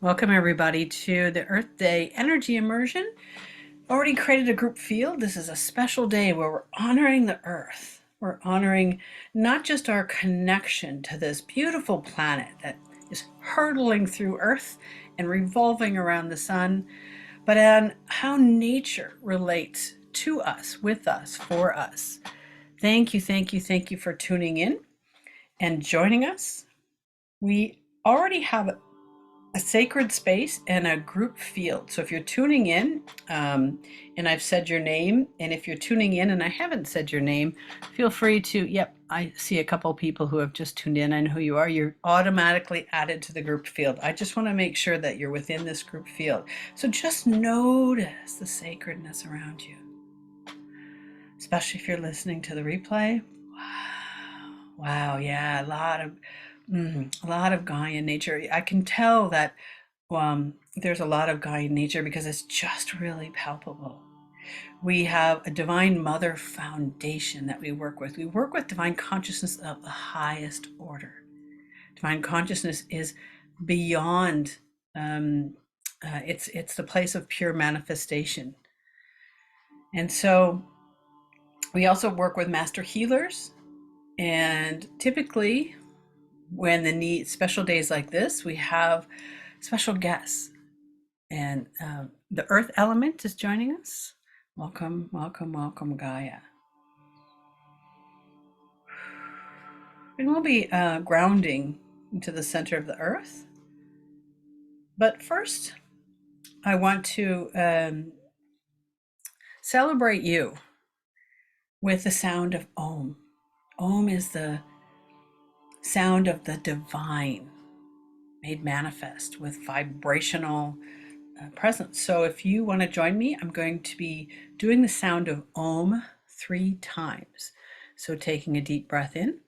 Welcome everybody to the Earthday energy immersion. Already created a group field. This is a special day where we're honoring the earth. We're honoring not just our connection to this beautiful planet that is hurtling through Earth and revolving around the sun, but on how nature relates to us, with us, for us. Thank you, thank you, thank you for tuning in and joining us. We already have a sacred space and a group field. So if you're tuning in and I've said your name, and if you're tuning in and I haven't said your name, feel free to, yep, I see a couple people who have just tuned in. I know who you are. You're automatically added to the group field. I just want to make sure that you're within this group field. So just notice the sacredness around you, especially if you're listening to the replay. Wow, yeah, a lot of Gaian nature. I can tell that there's a lot of Gaian nature because it's just really palpable. We have a Divine Mother foundation that we work with. We work with divine consciousness of the highest order. Divine consciousness is beyond. It's the place of pure manifestation, and so we also work with master healers. And typically, when special days like this, we have special guests, and the earth element is joining us. Welcome, welcome, welcome, Gaia. And we'll be grounding into the center of the earth. But first, I want to celebrate you with the sound of Om. Om is the sound of the divine made manifest with vibrational presence. So if you want to join me, I'm going to be doing the sound of Om 3 times. So taking a deep breath in.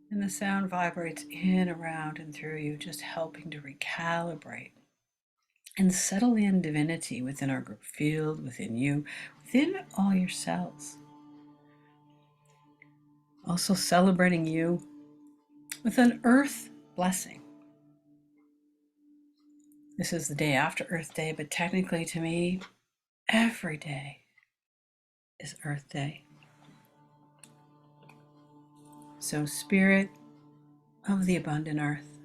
And the sound vibrates in, around, and through you, just helping to recalibrate and settle in divinity within our group field, within you, within all your cells. Also celebrating you with an earth blessing. This is the day after Earth Day, but technically to me, every day is Earth Day. So, Spirit of the abundant earth,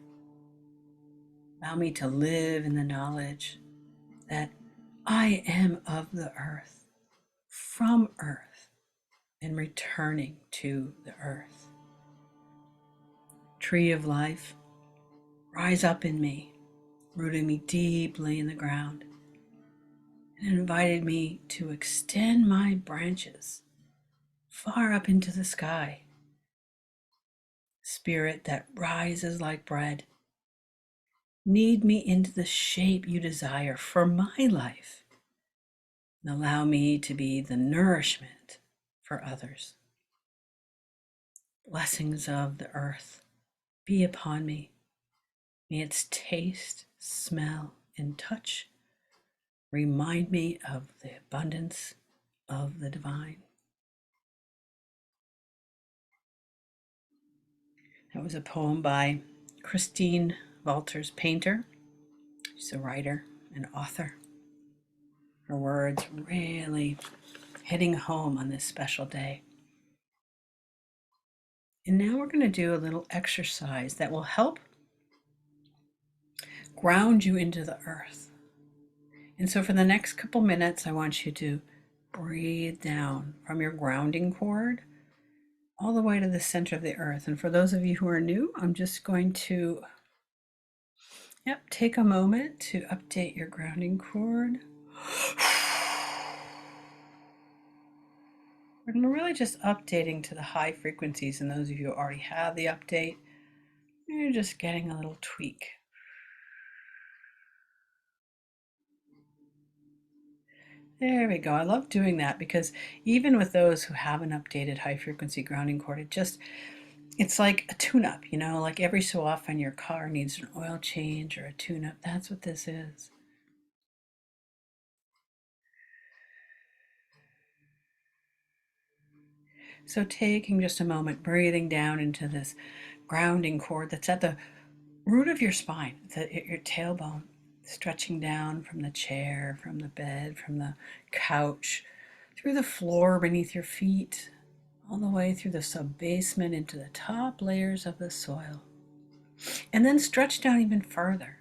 allow me to live in the knowledge that I am of the earth, from earth, and returning to the earth. Tree of life, rise up in me, rooting me deeply in the ground, and invited me to extend my branches far up into the sky. Spirit that rises like bread, knead me into the shape you desire for my life, and allow me to be the nourishment for others. Blessings of the earth be upon me. May its taste, smell, and touch remind me of the abundance of the divine. That was a poem by Christine Walters Painter. She's a writer and author. Her words really hitting home on this special day. And now we're going to do a little exercise that will help ground you into the earth. And so for the next couple minutes, I want you to breathe down from your grounding cord all the way to the center of the earth. And for those of you who are new, I'm just going to take a moment to update your grounding cord. We're really just updating to the high frequencies, and those of you who already have the update, you're just getting a little tweak. There we go. I love doing that because even with those who have an updated high frequency grounding cord, it's like a tune-up, like every so often your car needs an oil change or a tune-up. That's what this is. So taking just a moment, breathing down into this grounding cord that's at the root of your spine, your tailbone, stretching down from the chair, from the bed, from the couch, through the floor beneath your feet, all the way through the sub-basement into the top layers of the soil. And then stretch down even further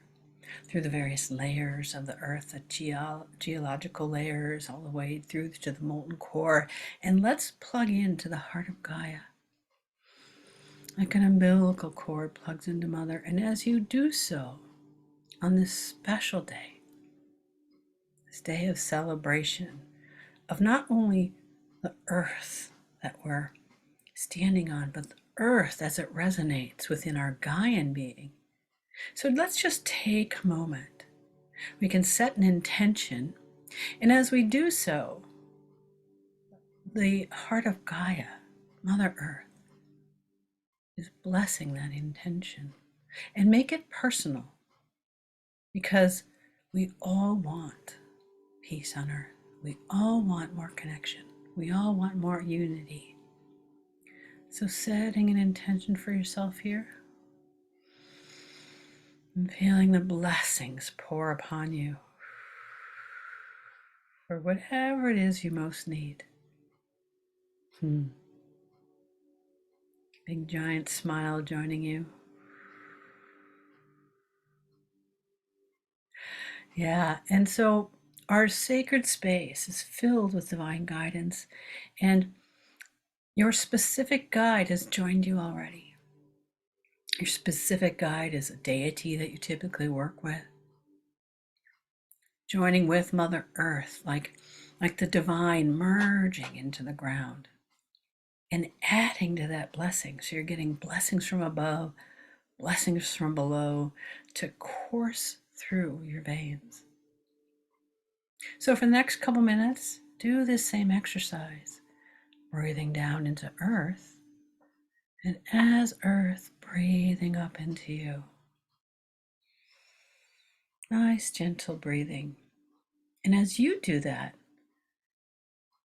through the various layers of the earth, the geological layers, all the way through to the molten core. And let's plug into the heart of Gaia. Like an umbilical cord plugs into Mother. And as you do so, on this special day, this day of celebration of not only the earth that we're standing on, but the earth as it resonates within our Gaian being. So let's just take a moment. We can set an intention, and as we do so, the heart of Gaia, Mother Earth, is blessing that intention. And make it personal, because we all want peace on earth. We all want more connection. We all want more unity. So setting an intention for yourself here and feeling the blessings pour upon you for whatever it is you most need. Big giant smile joining you. Yeah, and so our sacred space is filled with divine guidance, and your specific guide has joined you already. Your specific guide is a deity that you typically work with, joining with Mother Earth, like the divine merging into the ground and adding to that blessing. So you're getting blessings from above, blessings from below to course through your veins. So for the next couple minutes, do this same exercise, breathing down into Earth, and as Earth, breathing up into you. Nice, gentle breathing. And as you do that,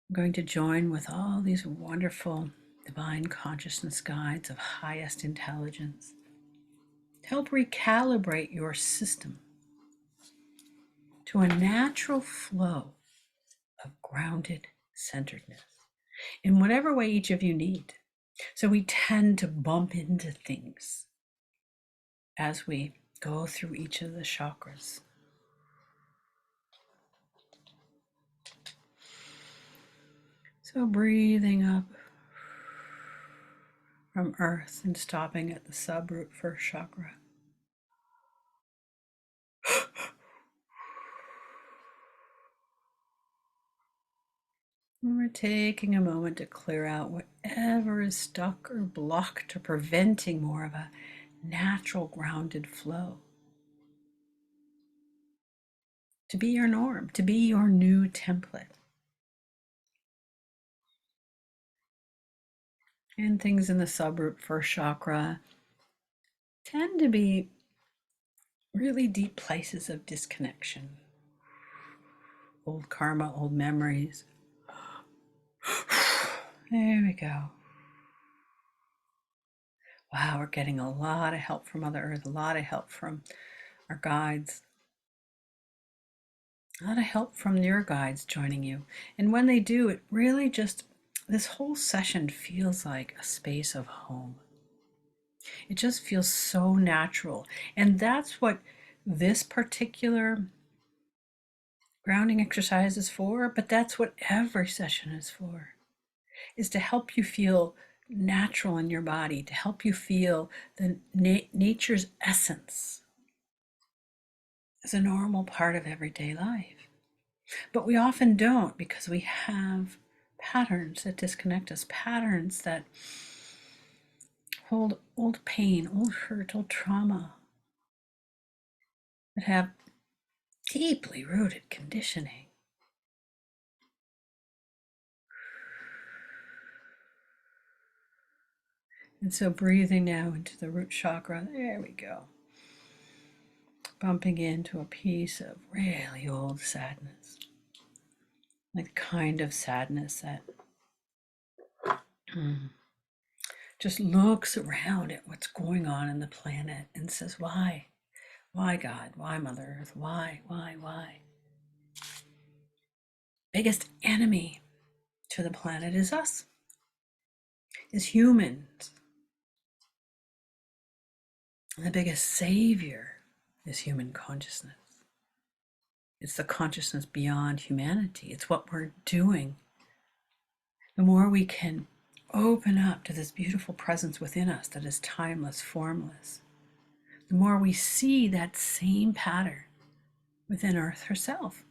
I'm going to join with all these wonderful divine consciousness guides of highest intelligence to help recalibrate your system to a natural flow of grounded centeredness in whatever way each of you need. So we tend to bump into things as we go through each of the chakras. So breathing up from Earth and stopping at the subroot first chakra. And we're taking a moment to clear out whatever is stuck or blocked or preventing more of a natural grounded flow. To be your norm, to be your new template. And things in the subroot first chakra tend to be really deep places of disconnection. Old karma, old memories. There we go. Wow, we're getting a lot of help from Mother Earth, a lot of help from our guides, a lot of help from your guides joining you. And when they do, it really just, this whole session feels like a space of home. It just feels so natural. And that's what this particular grounding exercise is for, but that's what every session is for, is to help you feel natural in your body, to help you feel the nature's essence as a normal part of everyday life. But we often don't because we have patterns that disconnect us, patterns that hold old pain, old hurt, old trauma, that have deeply rooted conditioning. And so breathing now into the root chakra, there we go. Bumping into a piece of really old sadness, like the kind of sadness that just looks around at what's going on in the planet and says, why? Why, God? Why, Mother Earth? Why? Biggest enemy to the planet is us, is humans. And the biggest savior is human consciousness. It's the consciousness beyond humanity. It's what we're doing. The more we can open up to this beautiful presence within us that is timeless, formless, the more we see that same pattern within Earth herself.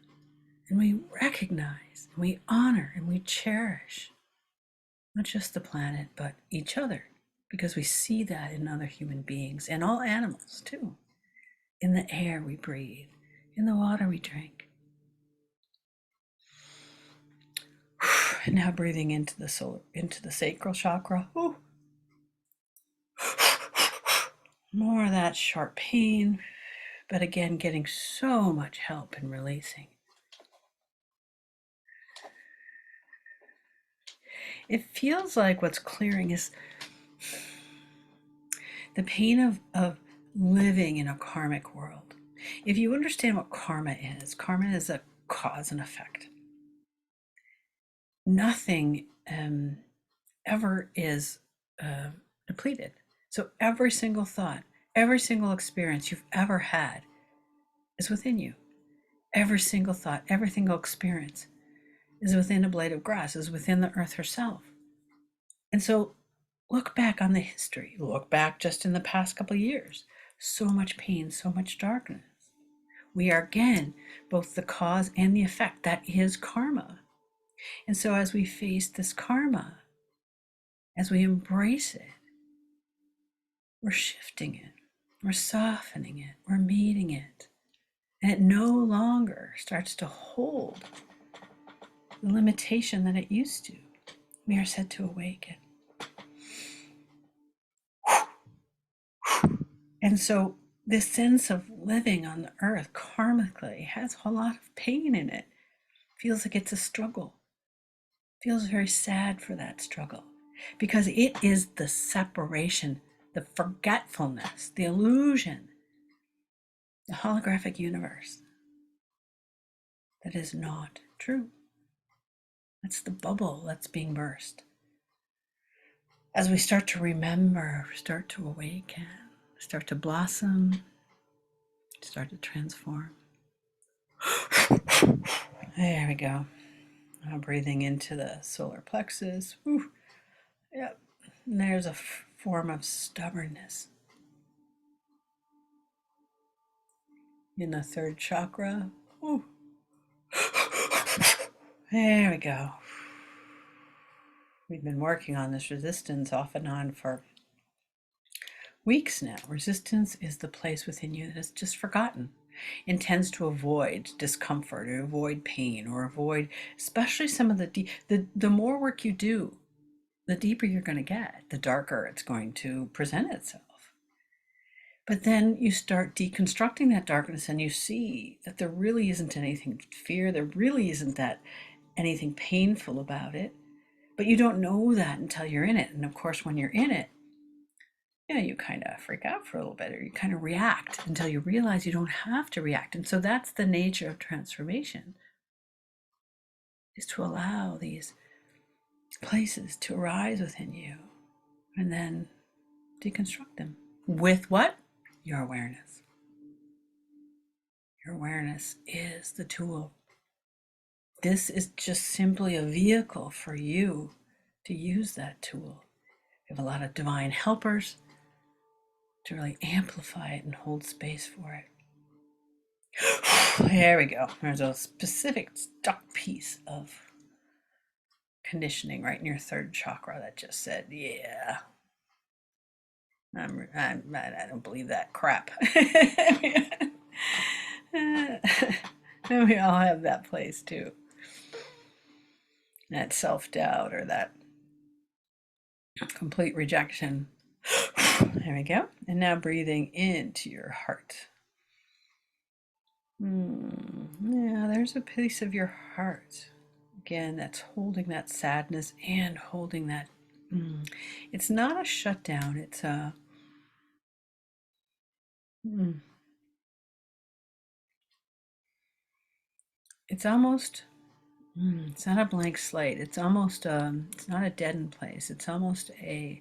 And we recognize, and we honor, and we cherish not just the planet, but each other, because we see that in other human beings and all animals too, in the air we breathe, in the water we drink. And now breathing into the solar, into the sacral chakra. Ooh. More of that sharp pain, but again, getting so much help in releasing. It feels like what's clearing is the pain of living in a karmic world. If you understand what karma is a cause and effect. Nothing ever is depleted. So every single thought, every single experience you've ever had is within you. Every single thought, every single experience is within a blade of grass, is within the earth herself. And so look back on the history, look back just in the past couple of years. So much pain, so much darkness. We are again both the cause and the effect. That is karma. And so as we face this karma, as we embrace it, we're shifting it, we're softening it, we're meeting it. And it no longer starts to hold the limitation that it used to. We are said to awaken. And so this sense of living on the earth karmically has a lot of pain in it. Feels like it's a struggle. Feels very sad for that struggle because it is the separation, the forgetfulness, the illusion, the holographic universe that is not true. That's the bubble that's being burst. As we start to remember, start to awaken, start to blossom, start to transform. There we go. Now breathing into the solar plexus. Whew. Yep. And there's a form of stubbornness in the third chakra. Whew. There we go. We've been working on this resistance off and on for weeks now. Resistance is the place within you that is just forgotten and tends to avoid discomfort or avoid pain or avoid, especially some of the more work you do, the deeper you're going to get, the darker it's going to present itself. But then you start deconstructing that darkness and you see that there really isn't anything to fear. There really isn't that anything painful about it. But you don't know that until you're in it. And of course, when you're in it, you kind of freak out for a little bit, or you kind of react until you realize you don't have to react. And so that's the nature of transformation, is to allow these places to arise within you and then deconstruct them. With what? Your awareness. Your awareness is the tool. This is just simply a vehicle for you to use that tool. You have a lot of divine helpers to really amplify it and hold space for it. There we go. There's a specific stuck piece of conditioning right in your third chakra that just said, yeah, I don't believe that crap. We all have that place too. That self-doubt or that complete rejection. There we go. And now breathing into your heart. Yeah, there's a piece of your heart. Again, that's holding that sadness and holding that. It's not a shutdown. It's a. It's almost. It's not a blank slate. It's almost. It's not a deadened place. It's almost a.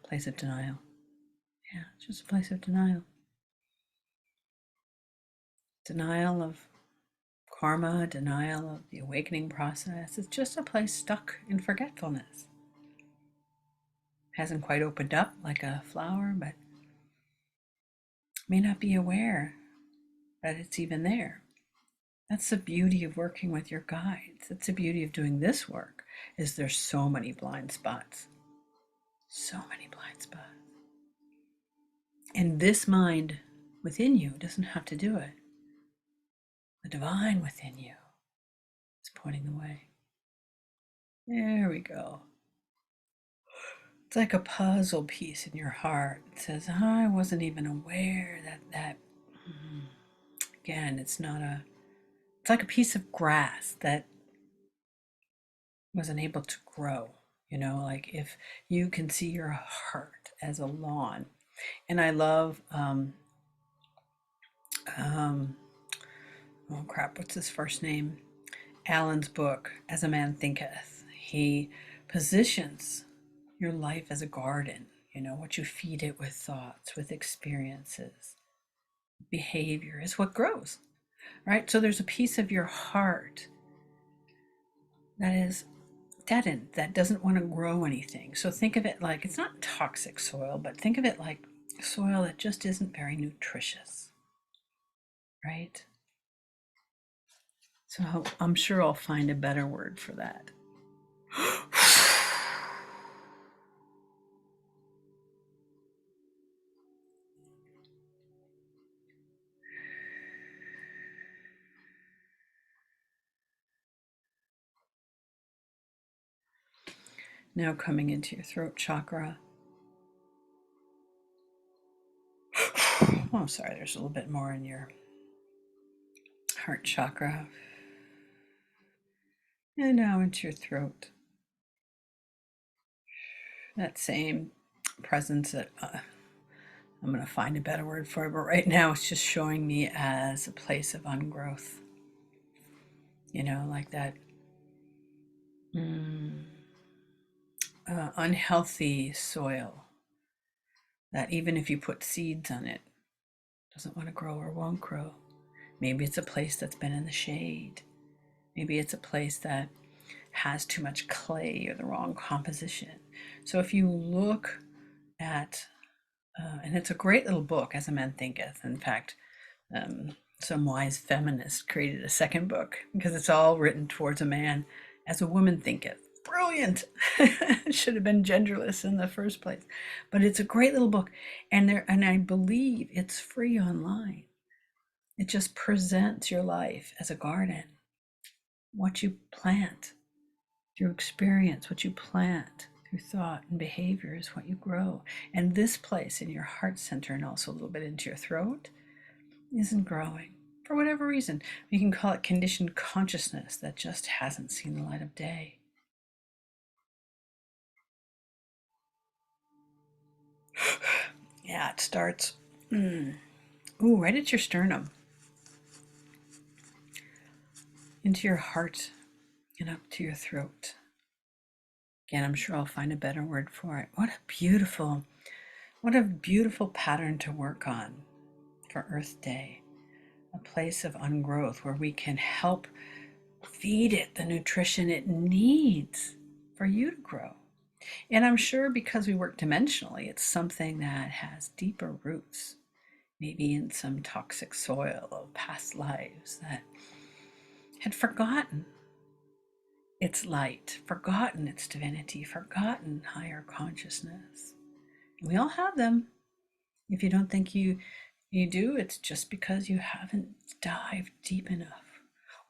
Place of denial. Yeah, it's just a place of denial. Denial of karma, denial of the awakening process. It's just a place stuck in forgetfulness. Hasn't quite opened up like a flower, but may not be aware that it's even there. That's the beauty of working with your guides. That's the beauty of doing this work, is there's so many blind spots. So many blind spots. And this mind within you doesn't have to do it. The divine within you is pointing the way. There we go. It's like a puzzle piece in your heart. It says, I wasn't even aware that again, it's like a piece of grass that wasn't able to grow. Like if you can see your heart as a lawn. And I love, oh crap, what's his first name? Alan's book, As a Man Thinketh. He positions your life as a garden, what you feed it with thoughts, with experiences, behavior is what grows, right? So there's a piece of your heart that is deadened, that doesn't want to grow anything. So think of it like, it's not toxic soil, but think of it like soil that just isn't very nutritious, right? So I'm sure I'll find a better word for that. Now coming into your throat chakra. Oh, sorry, there's a little bit more in your heart chakra. And now into your throat. That same presence that I'm going to find a better word for it, but right now it's just showing me as a place of ungrowth. Like that unhealthy soil that even if you put seeds on it, doesn't want to grow or won't grow. Maybe it's a place that's been in the shade. Maybe it's a place that has too much clay or the wrong composition. So if you look at, and it's a great little book, As a Man Thinketh. In fact, some wise feminist created a second book because it's all written towards a man as a woman thinketh. Brilliant. It should have been genderless in the first place, but it's a great little book, and I believe it's free online. It just presents your life as a garden. What you plant through experience, what you plant through thought and behavior is what you grow. And this place in your heart center and also a little bit into your throat isn't growing for whatever reason. We can call it conditioned consciousness that just hasn't seen the light of day. Yeah, it starts right at your sternum, into your heart and up to your throat. Again, I'm sure I'll find a better word for it. What a beautiful pattern to work on for Earth Day. A place of ungrowth where we can help feed it the nutrition it needs for you to grow. And I'm sure because we work dimensionally, it's something that has deeper roots. maybe in some toxic soil of past lives that had forgotten its light, forgotten its divinity, forgotten higher consciousness. We all have them. If you don't think you do, it's just because you haven't dived deep enough.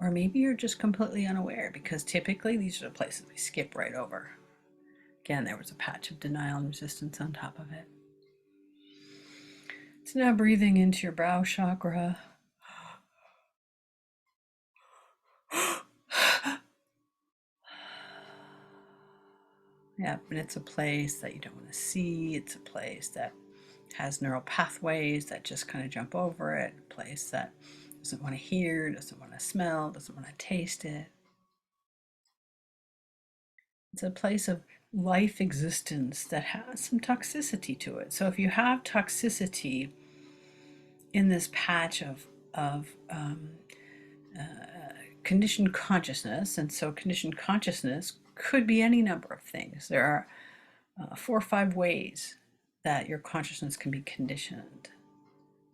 Or maybe you're just completely unaware, because typically these are the places we skip right over. Again, there was a patch of denial and resistance on top of it. So now breathing into your brow chakra. Yeah, and it's a place that you don't want to see. It's a place that has neural pathways that just kind of jump over it. A place that doesn't want to hear, doesn't want to smell, doesn't want to taste it. It's a place of life existence that has some toxicity to it. So if you have toxicity in this patch of conditioned consciousness, and so conditioned consciousness could be any number of things. There are 4 or 5 ways that your consciousness can be conditioned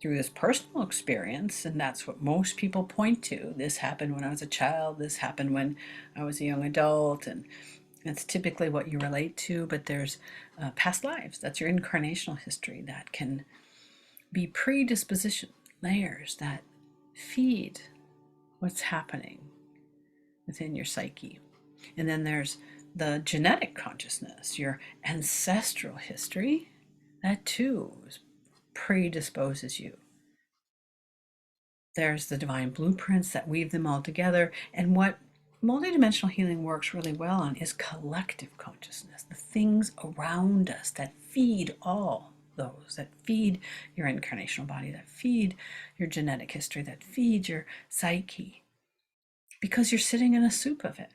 through this personal experience, and that's what most people point to. This happened when I was a child, this happened when I was a young adult, and that's typically what you relate to. But there's past lives, that's your incarnational history, that can be predisposition layers that feed what's happening within your psyche. And then there's the genetic consciousness, your ancestral history, that too predisposes you. There's the divine blueprints that weave them all together. And what multidimensional healing works really well on is collective consciousness, the things around us that feed all those, that feed your incarnational body, that feed your genetic history, that feed your psyche, because you're sitting in a soup of it.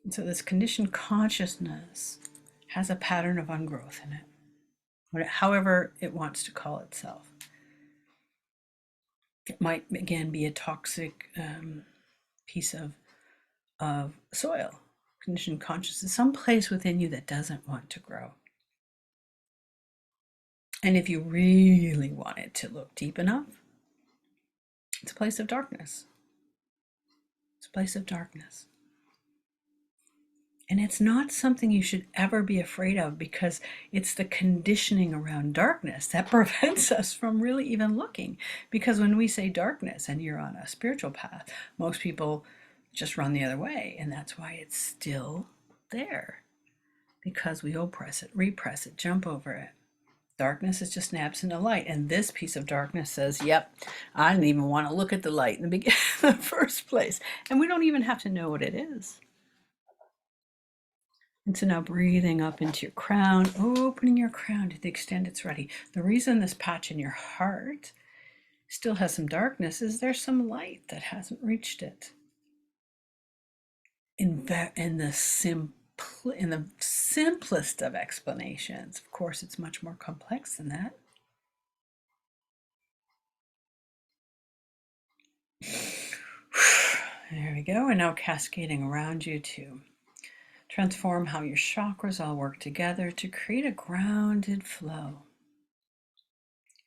And so this conditioned consciousness has a pattern of ungrowth in it, however it wants to call itself. It might, again, be a toxic piece of soil, conditioned consciousness, some place within you that doesn't want to grow. And if you really want it to look deep enough, it's a place of darkness. It's a place of darkness. And it's not something you should ever be afraid of, because it's the conditioning around darkness that prevents us from really even looking. Because when we say darkness and you're on a spiritual path, most people just run the other way. And that's why it's still there, because we oppress it, repress it, jump over it. Darkness is just an absence of light. And this piece of darkness says, yep, I didn't even want to look at the light in the beginning, in the first place. And we don't even have to know what it is. And so now breathing up into your crown, opening your crown to the extent it's ready. The reason this patch in your heart still has some darkness is there's some light that hasn't reached it. In the simplest of explanations, of course, it's much more complex than that. There we go. And now cascading around you to transform how your chakras all work together to create a grounded flow.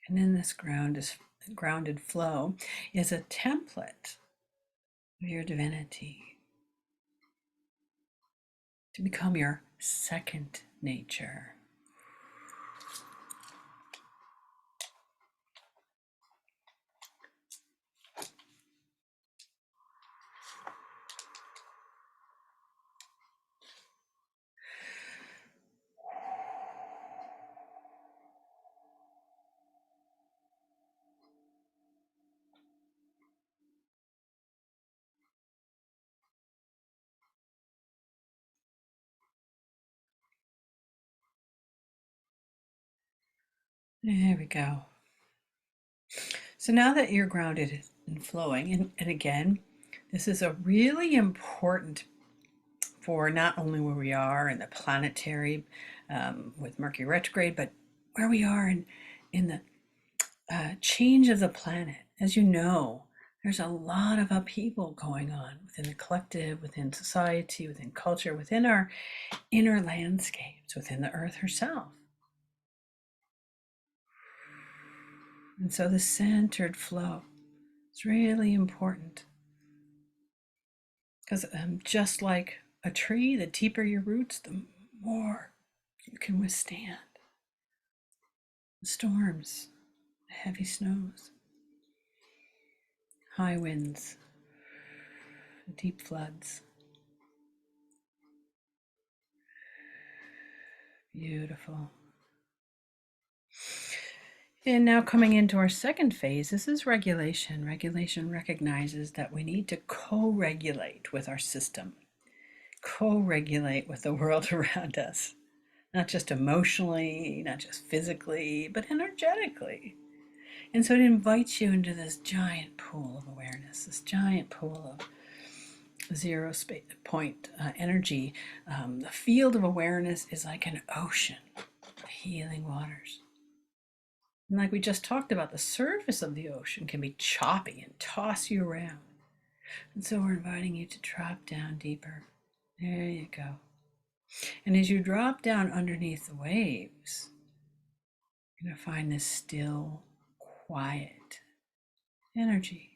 And in this grounded flow is a template of your divinity to become your second nature. There we go. So now that you're grounded and flowing, and again, this is a really important for not only where we are in the planetary with Mercury retrograde, but where we are in the change of the planet. As you know, there's a lot of upheaval going on within the collective, within society, within culture, within our inner landscapes, within the earth herself. And so the centered flow is really important because just like a tree, the deeper your roots, the more you can withstand the storms, the heavy snows, high winds, deep floods. Beautiful. And now coming into our second phase, this is regulation. Regulation recognizes that we need to co-regulate with our system, co-regulate with the world around us, not just emotionally, not just physically, but energetically. And so it invites you into this giant pool of awareness, this giant pool of zero point energy. The field of awareness is like an ocean of healing waters. And like we just talked about, the surface of the ocean can be choppy and toss you around. And so we're inviting you to drop down deeper. There you go. And as you drop down underneath the waves, you're going to find this still, quiet energy.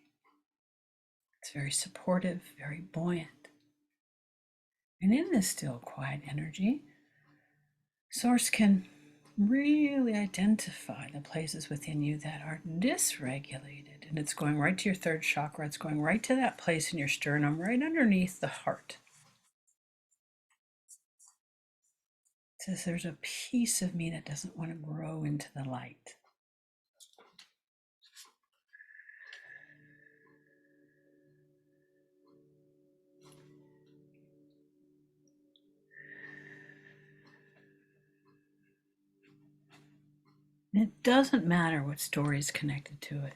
It's very supportive, very buoyant. And in this still, quiet energy, Source can really identify the places within you that are dysregulated. And it's going right to your third chakra. It's going right to that place in your sternum, right underneath the heart. It says there's a piece of me that doesn't want to grow into the light. And it doesn't matter what story is connected to it.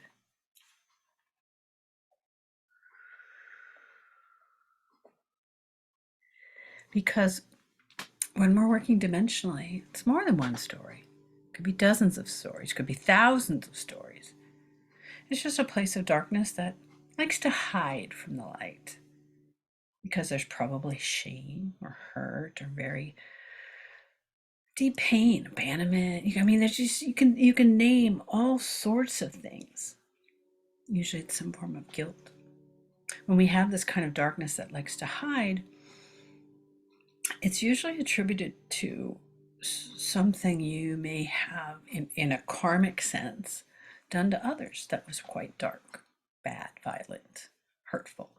Because when we're working dimensionally, it's more than one story. It could be dozens of stories, it could be thousands of stories. It's just a place of darkness that likes to hide from the light because there's probably shame or hurt or very deep pain, abandonment. I mean, there's just you can name all sorts of things. Usually it's some form of guilt. When we have this kind of darkness that likes to hide, it's usually attributed to something you may have in a karmic sense done to others that was quite dark, bad, violent, hurtful.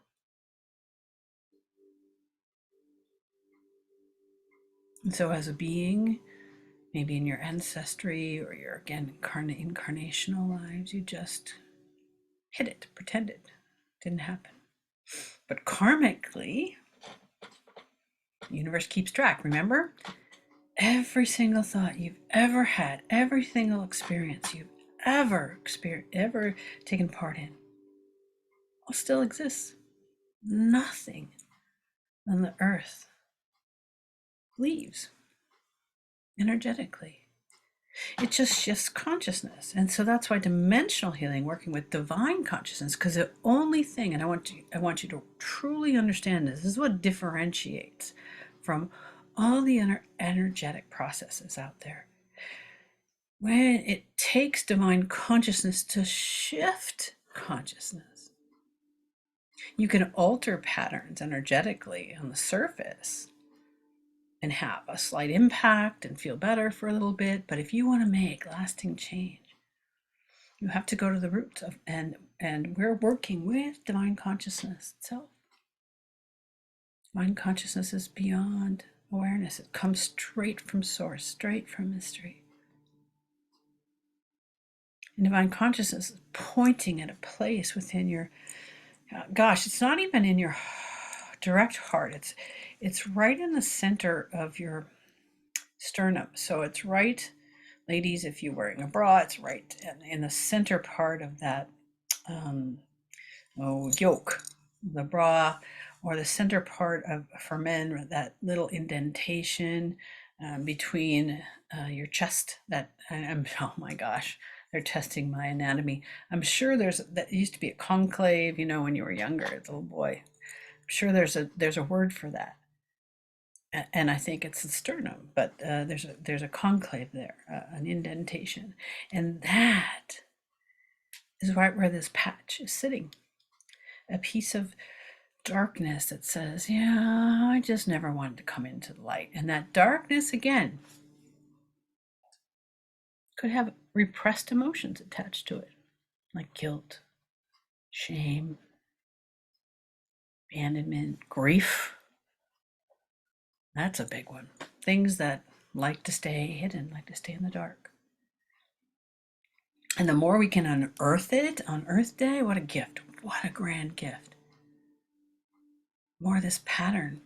And so as a being, maybe in your ancestry or your, again, incarnational lives, you just hid it, pretended it didn't happen. But karmically, the universe keeps track, remember? Every single thought you've ever had, every single experience you've ever taken part in, all still exists. Nothing on the earth leaves energetically. It just shifts consciousness. And so that's why dimensional healing, working with divine consciousness, because the only thing, and I want you to truly understand this is what differentiates from all the energetic processes out there. When it takes divine consciousness to shift consciousness, you can alter patterns energetically on the surface and have a slight impact and feel better for a little bit. But if you want to make lasting change, you have to go to the roots of, and we're working with divine consciousness itself. Divine consciousness is beyond awareness. It comes straight from source, straight from mystery. And divine consciousness is pointing at a place within your, gosh, it's not even in your direct heart. It's right in the center of your sternum. So it's right, ladies, if you're wearing a bra, it's right in the center part of that yoke, the bra, or the center part of, for men, that little indentation between your chest. That I'm, oh my gosh, they're testing my anatomy. I'm sure that used to be a conclave, when you were younger, as a little boy. I'm sure there's a word for that. And I think it's the sternum, but there's a conclave there, an indentation, and that is right where this patch is sitting. A piece of darkness that says, yeah, I just never wanted to come into the light. And that darkness, again, could have repressed emotions attached to it, like guilt, shame, abandonment, grief. That's a big one. Things that like to stay hidden, like to stay in the dark. And the more we can unearth it on Earth Day, what a gift. What a grand gift. More of this pattern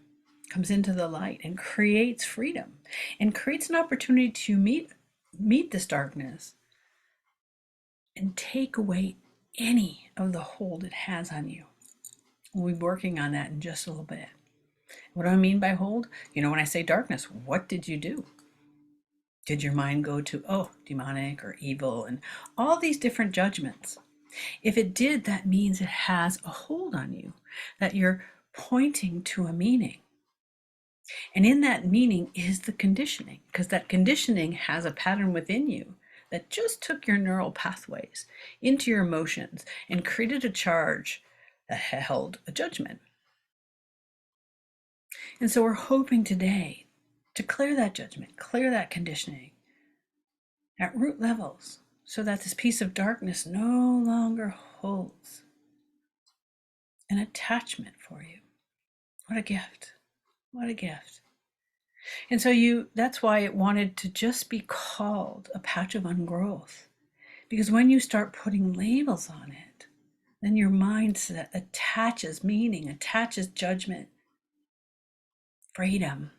comes into the light and creates freedom and creates an opportunity to meet this darkness and take away any of the hold it has on you. We'll be working on that in just a little bit. What do I mean by hold? When I say darkness, what did you do? Did your mind go to, oh, demonic or evil and all these different judgments? If it did, that means it has a hold on you, that you're pointing to a meaning. And in that meaning is the conditioning, because that conditioning has a pattern within you that just took your neural pathways into your emotions and created a charge that held a judgment. And so we're hoping today to clear that judgment, clear that conditioning at root levels so that this piece of darkness no longer holds an attachment for you. What a gift. What a gift. And so that's why it wanted to just be called a patch of ungrowth. Because when you start putting labels on it, then your mindset attaches meaning, attaches judgment. Freedom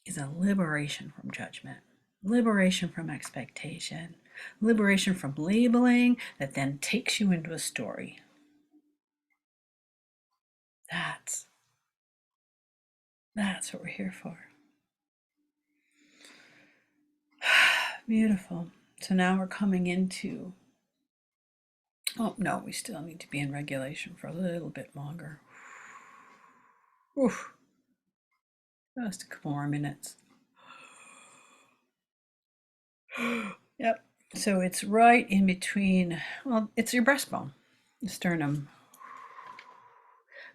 is a liberation from judgment, liberation from expectation, liberation from labeling that then takes you into a story. That's what we're here for. Beautiful. So now we're coming into, oh no, we still need to be in regulation for a little bit longer. Oof. Just a couple more minutes. Yep. So it's right in between, well, it's your breastbone, the sternum,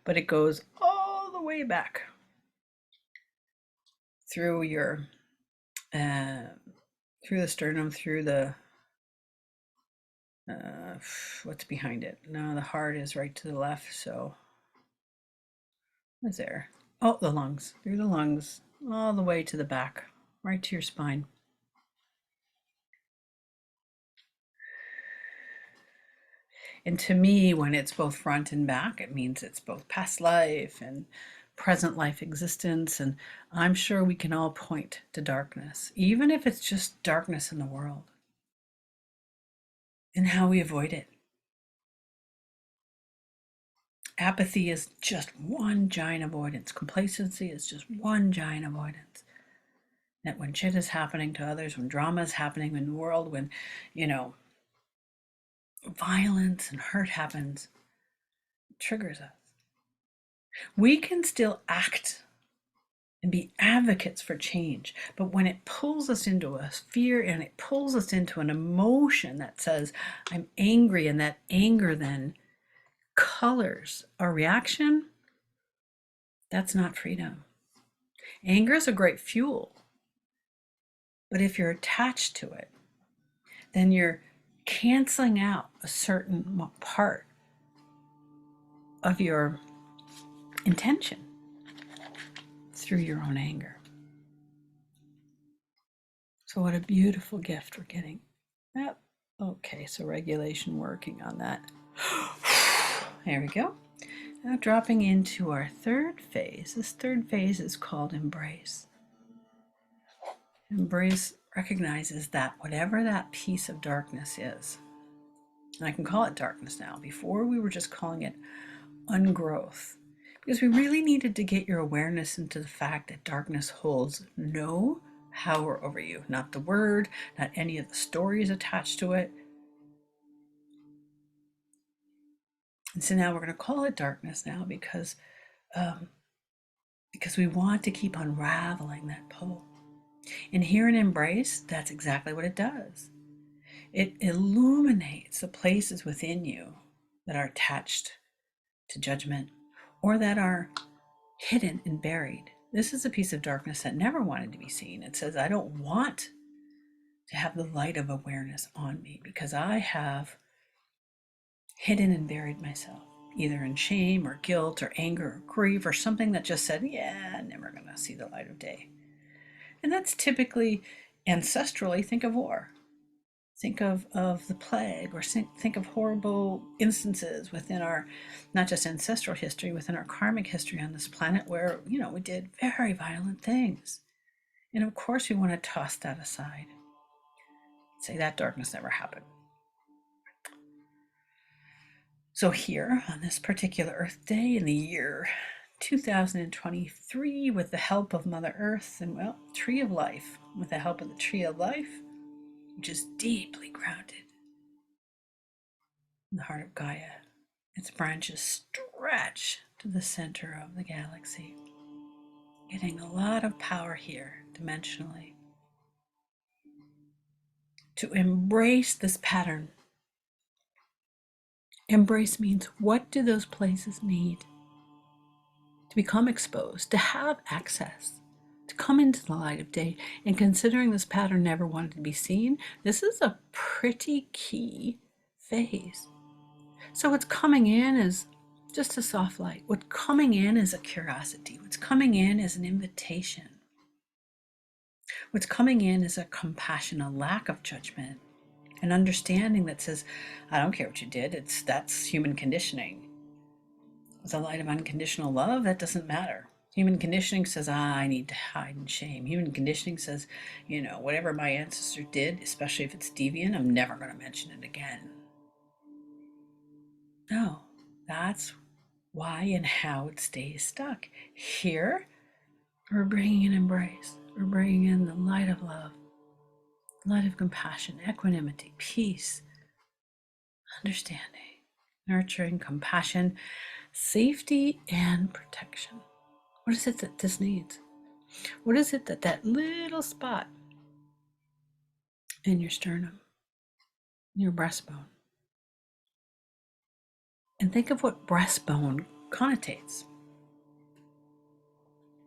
but it goes all the way back through your, through the sternum, through the, what's behind it? No, the heart is right to the left. So what's there? Oh, the lungs, through the lungs, all the way to the back, right to your spine. And to me, when it's both front and back, it means it's both past life and present life existence. And I'm sure we can all point to darkness, even if it's just darkness in the world, and how we avoid it. Apathy is just one giant avoidance. Complacency is just one giant avoidance. That when shit is happening to others, when drama is happening in the world, when, violence and hurt happens, it triggers us. We can still act and be advocates for change, but when it pulls us into a fear and it pulls us into an emotion that says, I'm angry, and that anger then colors our reaction, that's not freedom. Anger is a great fuel, but if you're attached to it, then you're canceling out a certain part of your intention through your own anger. So what a beautiful gift we're getting. Yep. Okay, so regulation, working on that. There we go. Now dropping into our third phase. This third phase is called embrace. Embrace recognizes that whatever that piece of darkness is, and I can call it darkness now. Before we were just calling it ungrowth, because we really needed to get your awareness into the fact that darkness holds no power over you, not the word, not any of the stories attached to it. And so now we're going to call it darkness now because we want to keep unraveling that pull. And here in embrace, that's exactly what it does. It illuminates the places within you that are attached to judgment or that are hidden and buried. This is a piece of darkness that never wanted to be seen. It says, I don't want to have the light of awareness on me because I have hidden and buried myself, either in shame or guilt or anger or grief or something that just said, yeah, never going to see the light of day. And that's typically ancestrally, think of war. Think of the plague, or think of horrible instances within our, not just ancestral history, within our karmic history on this planet where, we did very violent things. And of course, we want to toss that aside. Say that darkness never happened. So here on this particular Earth Day in the year 2023, with the help of Mother Earth and, Tree of Life, with the help of the Tree of Life, which is deeply grounded in the heart of Gaia. Its branches stretch to the center of the galaxy, getting a lot of power here dimensionally to embrace this pattern. Embrace means, what do those places need to become exposed, to have access, to come into the light of day? And considering this pattern never wanted to be seen, this is a pretty key phase. So what's coming in is just a soft light. What's coming in is a curiosity. What's coming in is an invitation. What's coming in is a compassion, a lack of judgment, an understanding that says, I don't care what you did, that's human conditioning. With a light of unconditional love, that doesn't matter. Human conditioning says, I need to hide in shame. Human conditioning says, whatever my ancestor did, especially if it's deviant, I'm never going to mention it again. No, that's why and how it stays stuck. Here, we're bringing in embrace. We're bringing in the light of love, light of compassion, equanimity, peace, understanding, nurturing, compassion, safety, and protection. What is it that this needs? What is it that little spot in your sternum, your breastbone? And think of what breastbone connotates.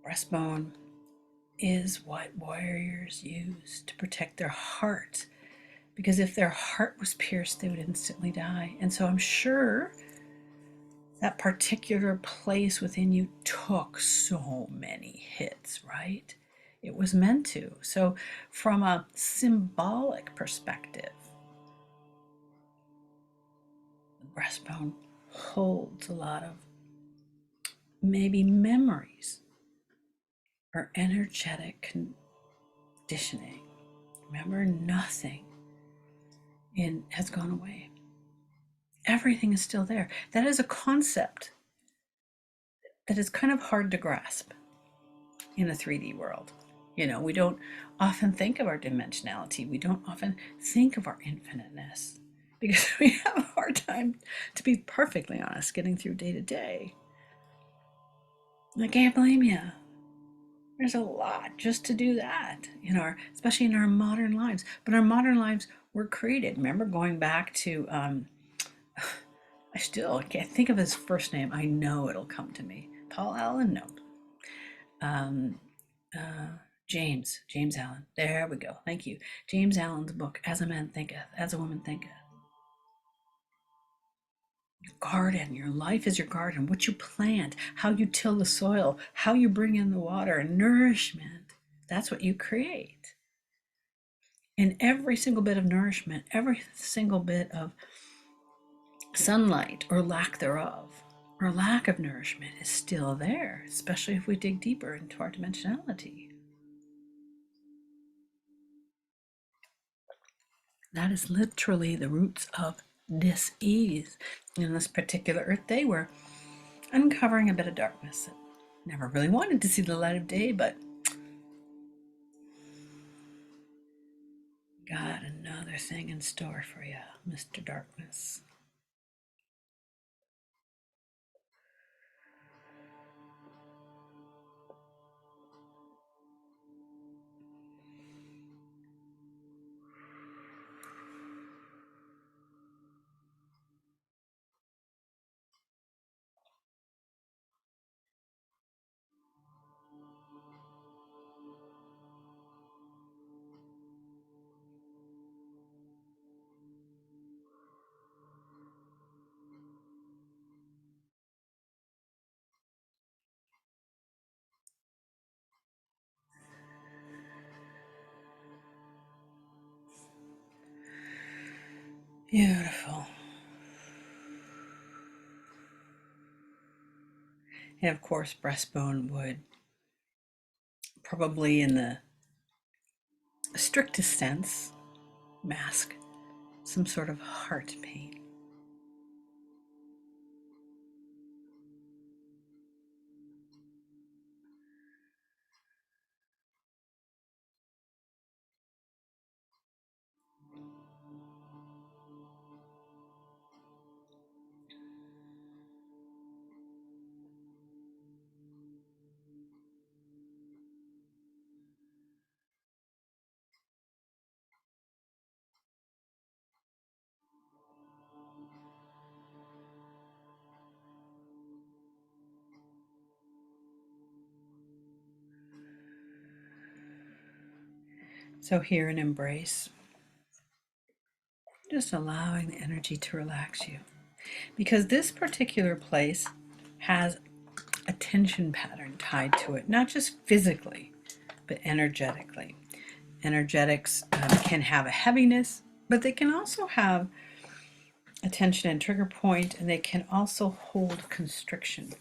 Breastbone is what warriors use to protect their heart, because if their heart was pierced, they would instantly die. And so I'm sure that particular place within you took so many hits, right? It was meant to. So from a symbolic perspective, the breastbone holds a lot of maybe memories or energetic conditioning. Remember, nothing has gone away. Everything is still there. That is a concept that is kind of hard to grasp in a 3D world. We don't often think of our dimensionality. We don't often think of our infiniteness because we have a hard time, to be perfectly honest, getting through day to day. I can't blame you. There's a lot just to do that, especially in our modern lives. But our modern lives were created. Remember, going back to, I still can't think of his first name. I know it'll come to me. Paul Allen? No. James Allen. There we go. Thank you. James Allen's book, As a Man Thinketh, As a Woman Thinketh. Your garden, your life is your garden. What you plant, how you till the soil, how you bring in the water and nourishment. That's what you create. And every single bit of nourishment, every single bit of sunlight or lack thereof, or lack of nourishment, is still there, especially if we dig deeper into our dimensionality. That is literally the roots of dis-ease. In this particular Earth Day, we're uncovering a bit of darkness that never really wanted to see the light of day, but got another thing in store for you, Mr. Darkness. Beautiful. And of course, breastbone would probably, in the strictest sense, mask some sort of heart pain. So here in embrace, just allowing the energy to relax you. Because this particular place has a tension pattern tied to it, not just physically, but energetically. Energetics can have a heaviness, but they can also have a tension and trigger point, and they can also hold constriction.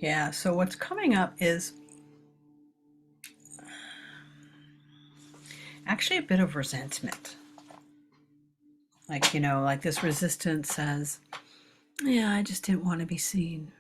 Yeah, so what's coming up is actually a bit of resentment. Like, like this resistance says, yeah, I just didn't want to be seen.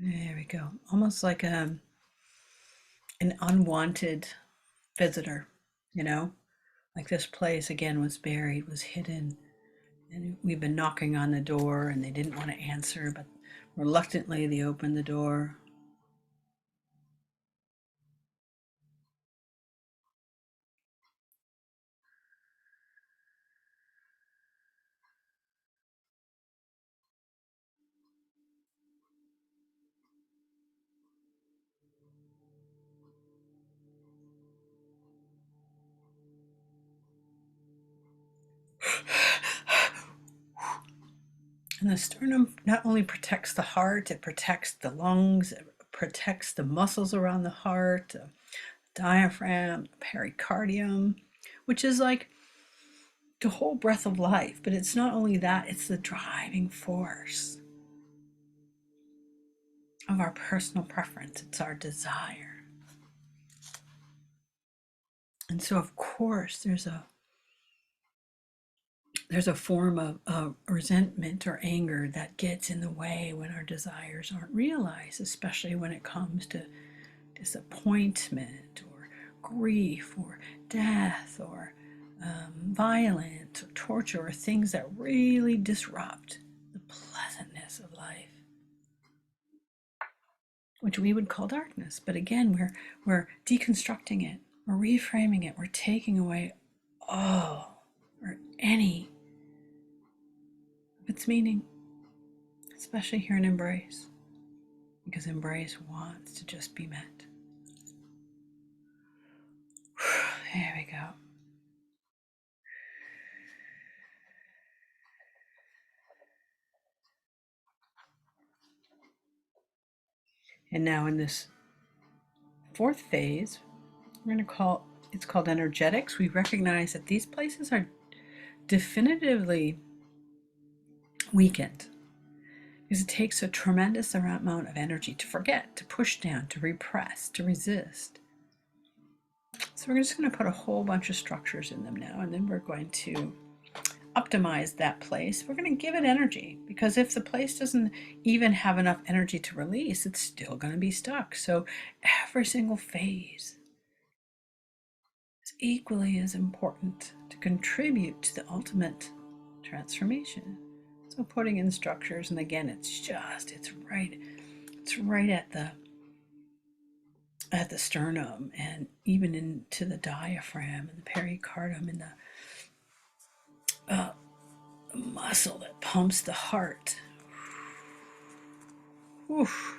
There we go. Almost like an unwanted visitor, you know? Like this place again was buried, was hidden, and we've been knocking on the door and they didn't want to answer, but reluctantly they opened the door. And the sternum not only protects the heart, it protects the lungs, it protects the muscles around the heart, the diaphragm, pericardium, which is like the whole breath of life. But it's not only that, it's the driving force of our personal preference, it's our desire. And so, of course, there's a there's a form of resentment or anger that gets in the way when our desires aren't realized, especially when it comes to disappointment or grief or death or violence or torture or things that really disrupt the pleasantness of life, which we would call darkness. But again, we're deconstructing it, we're reframing it, we're taking away all or any of its meaning, especially here in embrace, because embrace wants to just be met. There we go. And now in this fourth phase, we're going to call it's called energetics. We recognize that these places are definitively weakened because it takes a tremendous amount of energy to forget, to push down, to repress, to resist. So we're just going to put a whole bunch of structures in them now, and then we're going to optimize that place. We're going to give it energy, because if the place doesn't even have enough energy to release, it's still going to be stuck. So every single phase is equally as important to contribute to the ultimate transformation. So putting in structures, and again, it's right at the sternum, and even into the diaphragm and the pericardium and the muscle that pumps the heart. Oof.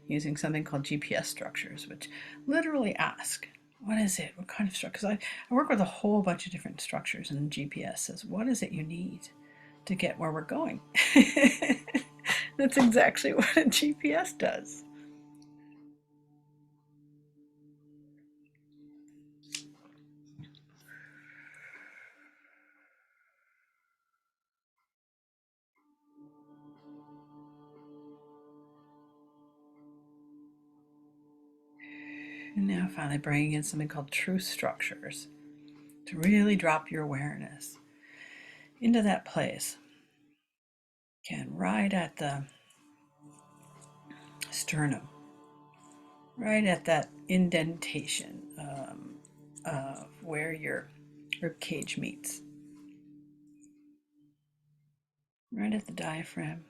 Using something called GPS structures, which literally ask, what is it? What kind of structure? Because I work with a whole bunch of different structures, and GPS says, what is it you need to get where we're going? That's exactly what a GPS does. And now finally bringing in something called truth structures to really drop your awareness into that place. Again, right at the sternum, right at that indentation of where your rib cage meets, right at the diaphragm.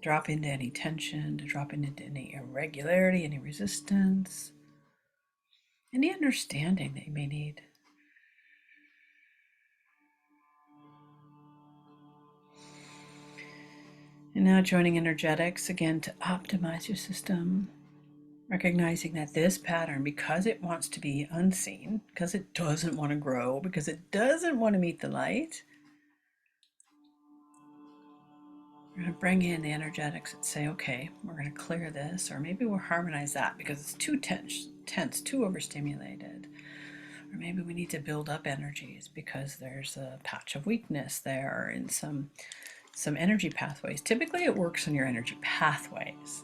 Drop into any tension, to drop into any irregularity, any resistance, any understanding that you may need. And now joining energetics again to optimize your system, recognizing that this pattern, because it wants to be unseen, because it doesn't want to grow, because it doesn't want to meet the light, we're going to bring in the energetics and say, okay, we're going to clear this, or maybe we'll harmonize that because it's too tense, too overstimulated. Or maybe we need to build up energies because there's a patch of weakness there in some energy pathways. Typically it works on your energy pathways.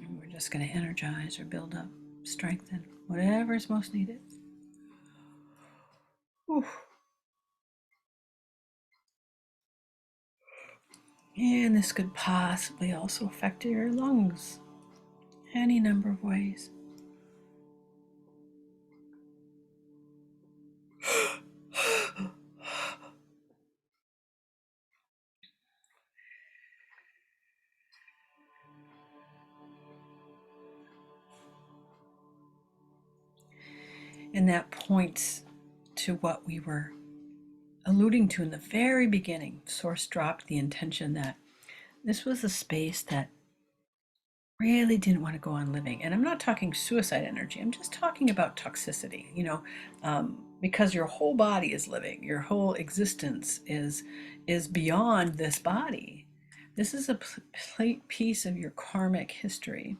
And we're just going to energize or build up, strengthen, whatever is most needed. Oof. And this could possibly also affect your lungs, any number of ways. And that points to what we were alluding to in the very beginning. Source dropped the intention that this was a space that really didn't want to go on living. And I'm not talking suicide energy, I'm just talking about toxicity, because your whole body is living, your whole existence is beyond this body. This is a piece of your karmic history.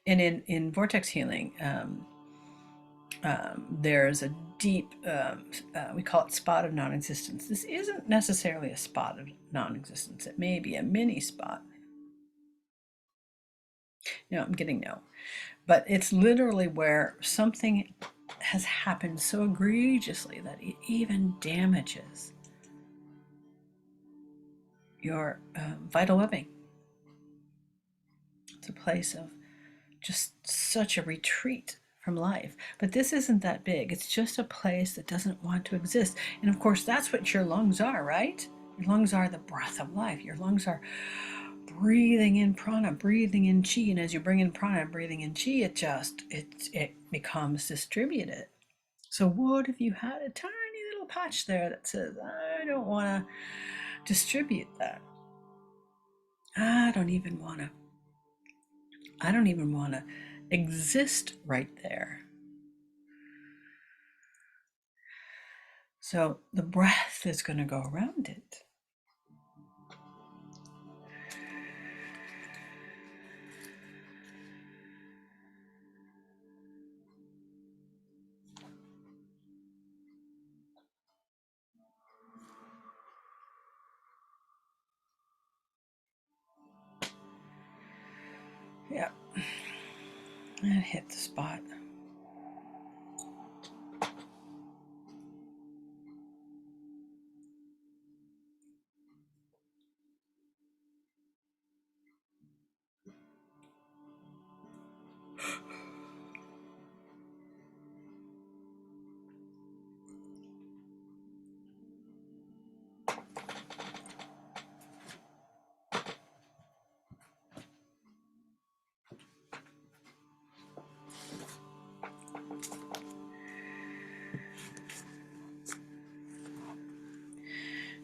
And in vortex healing, there's a deep, we call it spot of non-existence. This isn't necessarily a spot of non-existence. It may be a mini spot. No, I'm getting no. But it's literally where something has happened so egregiously that it even damages your vital webbing. It's a place of just such a retreat from life. But this isn't that big. It's just a place that doesn't want to exist. And of course, that's what your lungs are, right? Your lungs are the breath of life. Your lungs are breathing in prana, breathing in chi. And as you bring in prana and breathing in chi, it becomes distributed. So what if you had a tiny little patch there that says, I don't want to distribute that. I don't even want to exist right there. So the breath is going to go around it. Yeah. And hit the spot.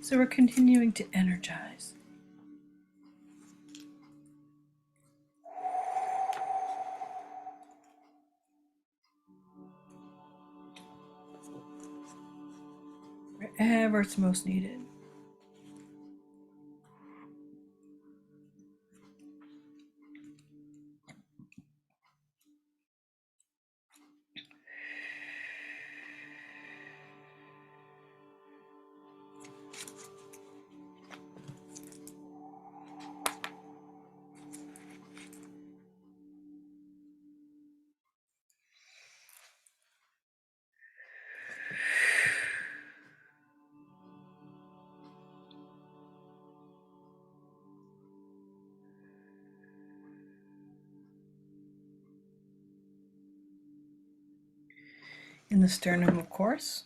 So we're continuing to energize. Wherever it's most needed. In the sternum, of course,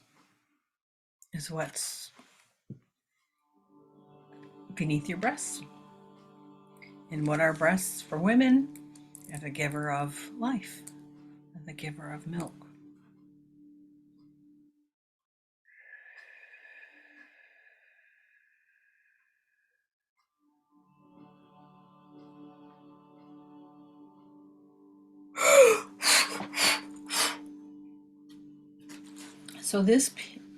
is what's beneath your breasts. And what are breasts for women? Are the giver of life, the giver of milk. So this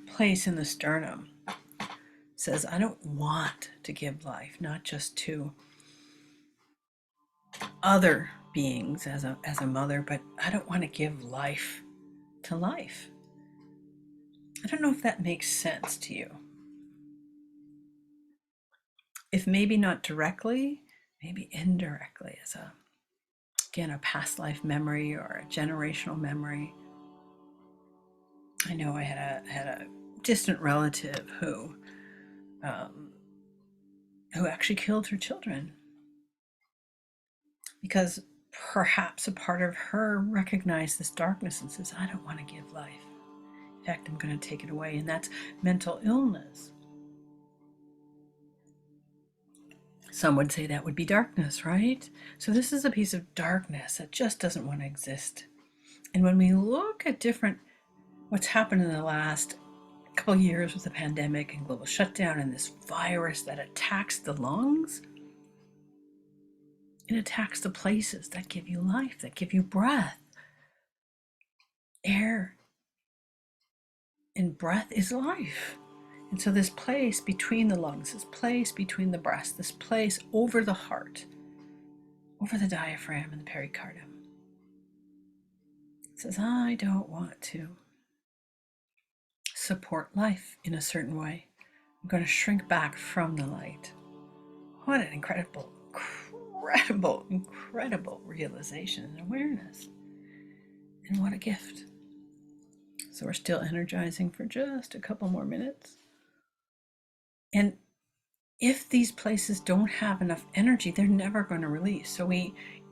place in the sternum says, I don't want to give life, not just to other beings as a mother, but I don't want to give life to life. I don't know if that makes sense to you. If maybe not directly, maybe indirectly, as a past life memory or a generational memory. I know I had a distant relative who actually killed her children because perhaps a part of her recognized this darkness and says, I don't want to give life. In fact, I'm going to take it away. And that's mental illness. Some would say that would be darkness, right? So this is a piece of darkness that just doesn't want to exist. And when we look at what's happened in the last couple of years with the pandemic and global shutdown and this virus that attacks the lungs, It attacks the places that give you life, that give you breath. Air and breath is life. And so this place between the lungs, this place between the breast, this place over the heart, over the diaphragm and the pericardium, says, I don't want to support life in a certain way. I'm going to shrink back from the light. What an incredible realization and awareness. And what a gift. So we're still energizing for just a couple more minutes. And if these places don't have enough energy, they're never going to release. So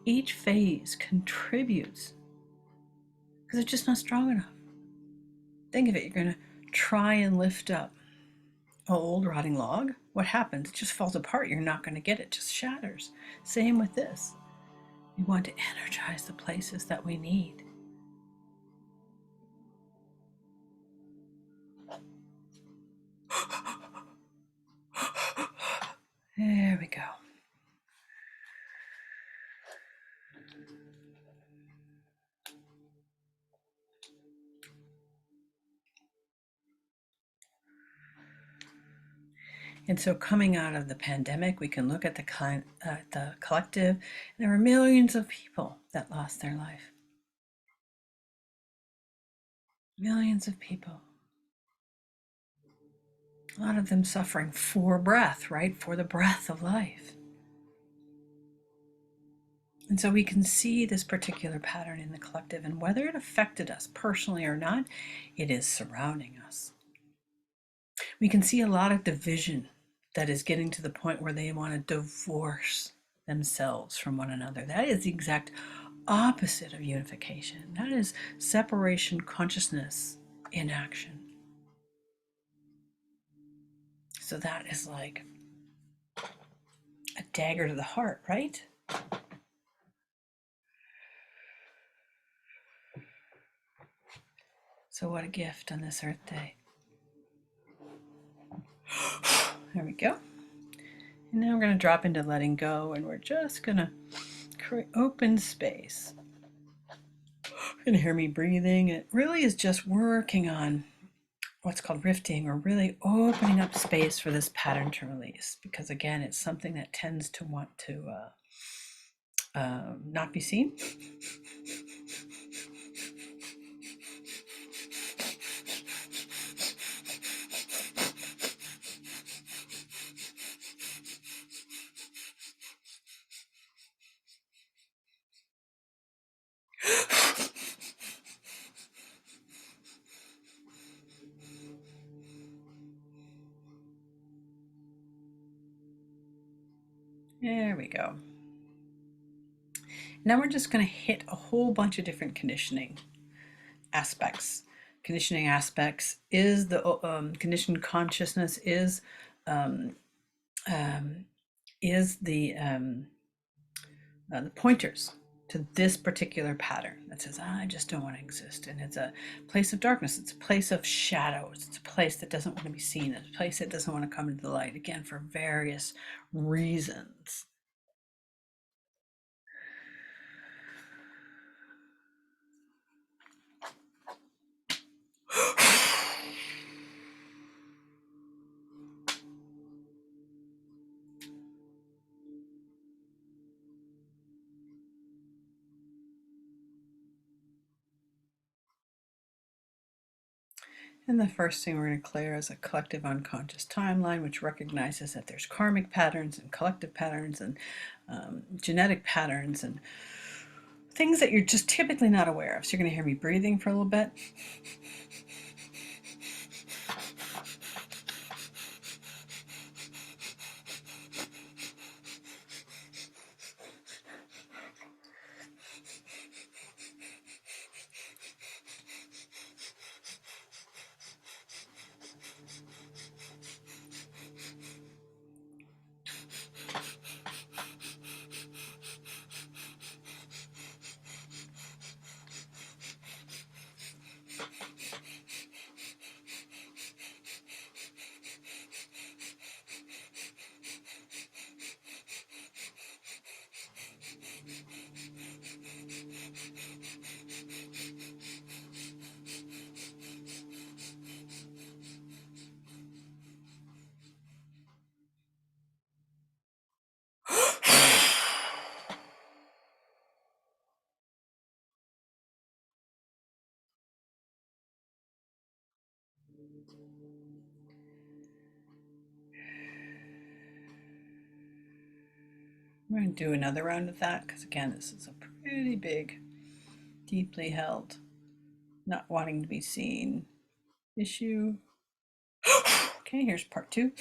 each phase contributes because it's just not strong enough. Think of it, you're going to try and lift up an old rotting log. What happens? It just falls apart. You're not going to get it. It just shatters. Same with this. We want to energize the places that we need. There we go. And so coming out of the pandemic, we can look at the collective. There were millions of people that lost their life. Millions of people. A lot of them suffering for breath, right? For the breath of life. And so we can see this particular pattern in the collective, and whether it affected us personally or not, it is surrounding us. We can see a lot of division that is getting to the point where they want to divorce themselves from one another. That is the exact opposite of unification. That is separation consciousness in action. So that is like a dagger to the heart, right? So what a gift on this Earth Day. There we go. And now we're going to drop into letting go, and we're just going to create open space. You're going to hear me breathing. It really is just working on what's called rifting, or really opening up space for this pattern to release. Because again, it's something that tends to want to not be seen. There we go. Now we're just going to hit a whole bunch of different conditioning aspects. Conditioning aspects is the conditioned consciousness is the pointers to this particular pattern that says, I just don't want to exist. And it's a place of darkness. It's a place of shadows. It's a place that doesn't want to be seen. It's a place that doesn't want to come into the light, again, for various reasons. And the first thing we're going to clear is a collective unconscious timeline, which recognizes that there's karmic patterns and collective patterns and genetic patterns and things that you're just typically not aware of. So you're going to hear me breathing for a little bit. We're going to do another round of that because, again, this is a pretty big, deeply held, not wanting to be seen issue. Okay, here's part two.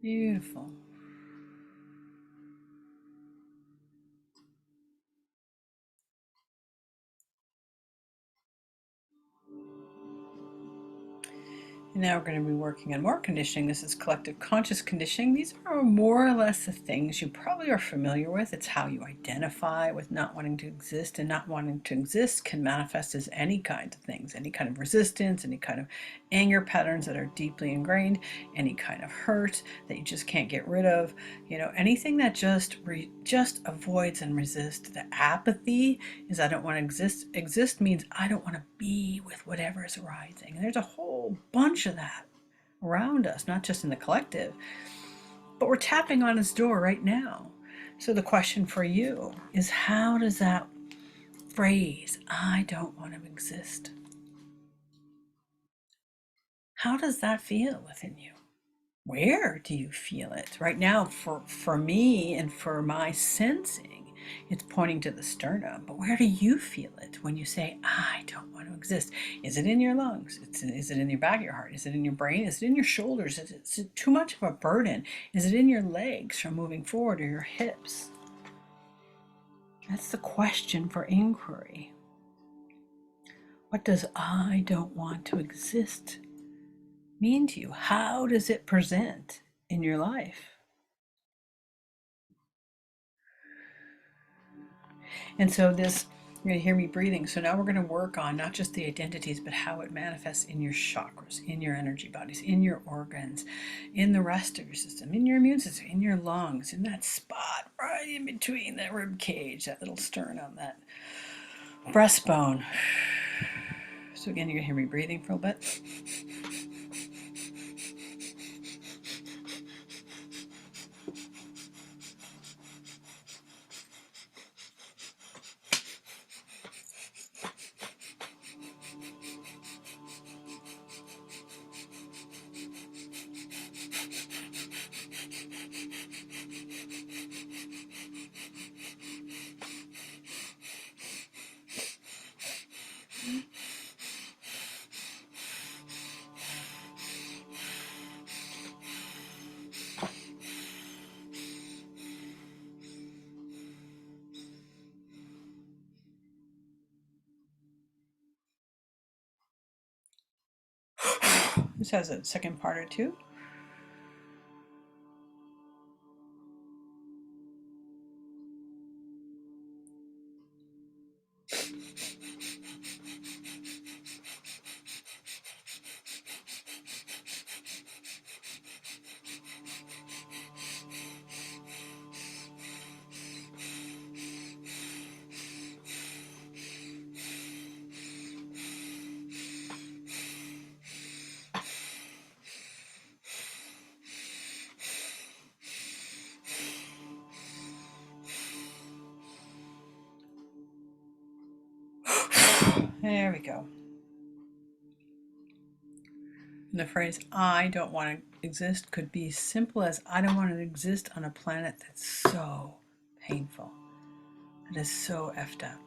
Beautiful. And now we're going to be working on more conditioning. This is collective conscious conditioning. These are more or less the things you probably are familiar with. It's how you identify with not wanting to exist, and not wanting to exist can manifest as any kind of things, any kind of resistance, any kind of anger patterns that are deeply ingrained, any kind of hurt that you just can't get rid of, anything that just avoids and resists. The apathy is I don't want to exist. Exist means I don't want to be with whatever is arising. And there's a whole bunch of that around us, not just in the collective, but we're tapping on his door right now. So the question for you is, how does that phrase, I don't want to exist, how does that feel within you? Where do you feel it right now? For me and for my sensing, it's pointing to the sternum. But where do you feel it when you say, I don't want to exist? Is it in your lungs? Is it in your back of your heart? Is it in your brain? Is it in your shoulders? Is it too much of a burden? Is it in your legs from moving forward, or your hips? That's the question for inquiry. What does I don't want to exist mean to you? How does it present in your life? And so you're going to hear me breathing. So now we're going to work on not just the identities, but how it manifests in your chakras, in your energy bodies, in your organs, in the rest of your system, in your immune system, in your lungs, in that spot right in between that rib cage, that little sternum, that breastbone. So again, you're going to hear me breathing for a little bit. This has a second part or two. There we go. And the phrase, I don't want to exist, could be as simple as, I don't want to exist on a planet that's so painful, that is so effed up,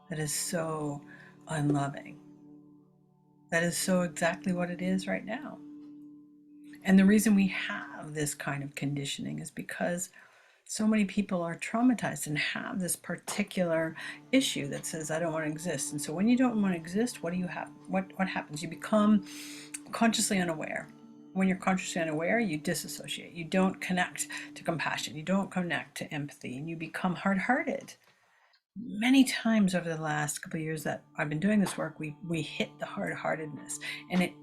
that is so unloving, that is so exactly what it is right now. And the reason we have this kind of conditioning is because so many people are traumatized and have this particular issue that says, I don't want to exist. And so when you don't want to exist, what do you have? What happens? You become consciously unaware. When you're consciously unaware, you disassociate. You don't connect to compassion. You don't connect to empathy, and you become hard-hearted. Many times over the last couple of years that I've been doing this work, we hit the hard-heartedness, and it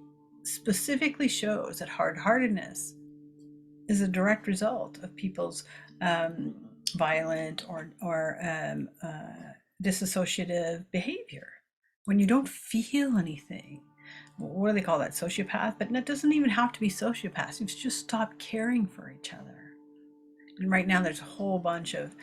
specifically shows that hard-heartedness is a direct result of people's um, violent or disassociative behavior. When you don't feel anything, what do they call that? Sociopath? But it doesn't even have to be sociopaths. You've just stopped caring for each other. And right now, there's a whole bunch of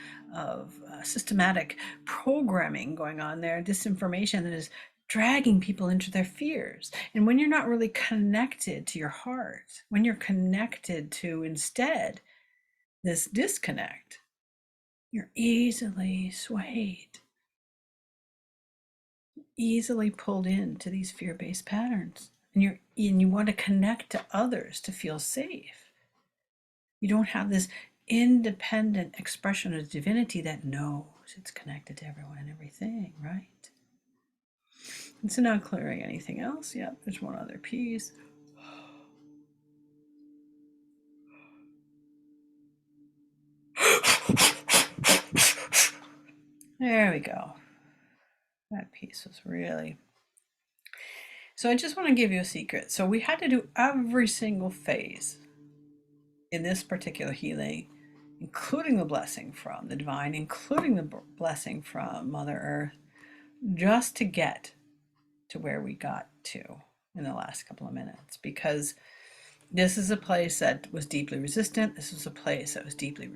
systematic programming going on there, disinformation that is dragging people into their fears. And when you're not really connected to your heart, when you're connected to instead this disconnect, you're easily swayed, easily pulled into these fear-based patterns. And you want to connect to others to feel safe. You don't have this independent expression of divinity that knows it's connected to everyone and everything, right? And so now clearing anything else. Yep, there's one other piece. There we go. That piece was really... So I just want to give you a secret. So we had to do every single phase in this particular healing, including the blessing from the divine, including the blessing from Mother Earth, just to get to where we got to in the last couple of minutes, because this is a place that was deeply resistant. This was a place that was deeply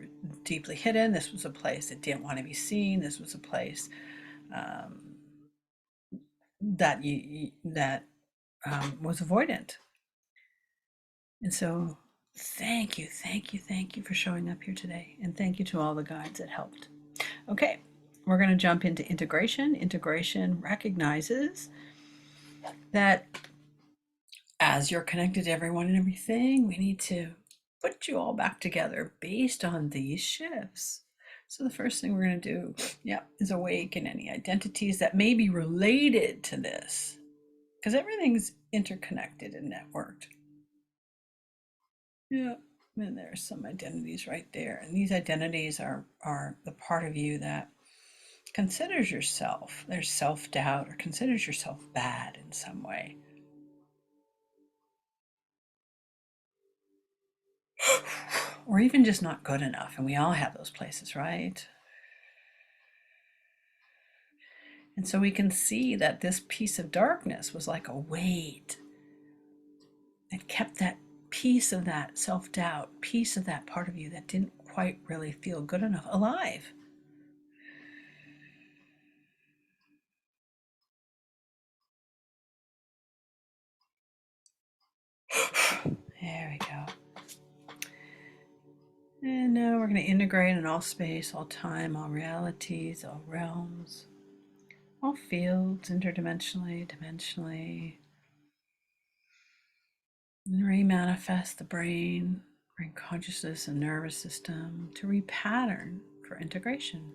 hidden. This was a place that didn't want to be seen. This was a place that was avoidant. And so thank you, thank you, thank you for showing up here today. And thank you to all the guides that helped. Okay, we're going to jump into integration. Integration recognizes that as you're connected to everyone and everything, we need to put you all back together based on these shifts. So the first thing we're going to do, is awaken any identities that may be related to this, because everything's interconnected and networked. Yeah, and there's some identities right there, and these identities are the part of you that considers yourself, there's self-doubt, or considers yourself bad in some way. Or even just not good enough. And we all have those places, right? And so we can see that this piece of darkness was like a weight that kept that piece of that self-doubt, piece of that part of you that didn't quite really feel good enough, alive. There we go. And now we're going to integrate in all space, all time, all realities, all realms, all fields, interdimensionally, dimensionally, and remanifest the brain consciousness and nervous system to repattern for integration.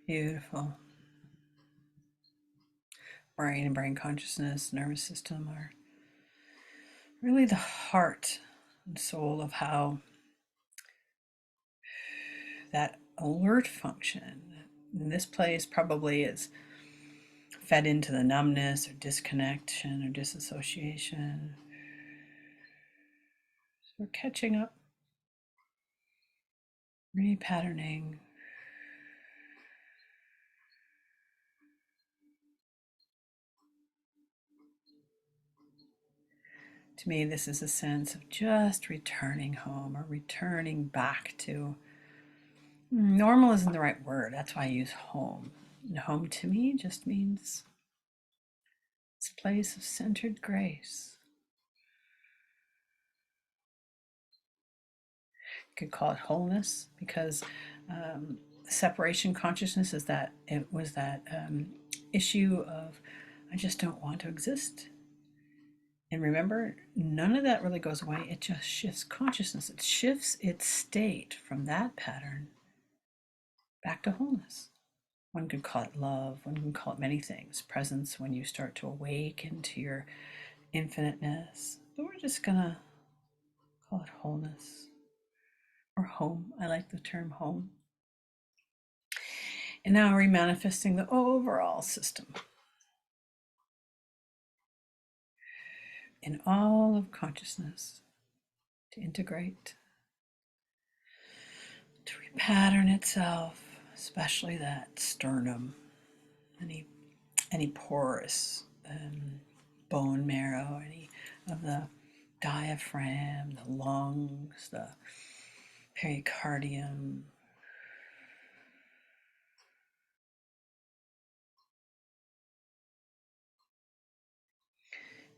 Beautiful. Brain and brain consciousness, nervous system are really the heart and soul of how that alert function in this place probably is fed into the numbness or disconnection or disassociation. So we're catching up, repatterning. To me, this is a sense of just returning home or returning back to normal isn't the right word. That's why I use home. And home to me just means this place of centered grace. You could call it wholeness because separation consciousness is that it was that issue of I just don't want to exist. And remember, none of that really goes away. It just shifts consciousness. It shifts its state from that pattern back to wholeness. One could call it love. One can call it many things. Presence, when you start to awaken to your infiniteness. But we're just going to call it wholeness or home. I like the term home. And now remanifesting the overall system in all of consciousness to integrate, to repattern itself, especially that sternum, any porous bone marrow, any of the diaphragm, the lungs, the pericardium.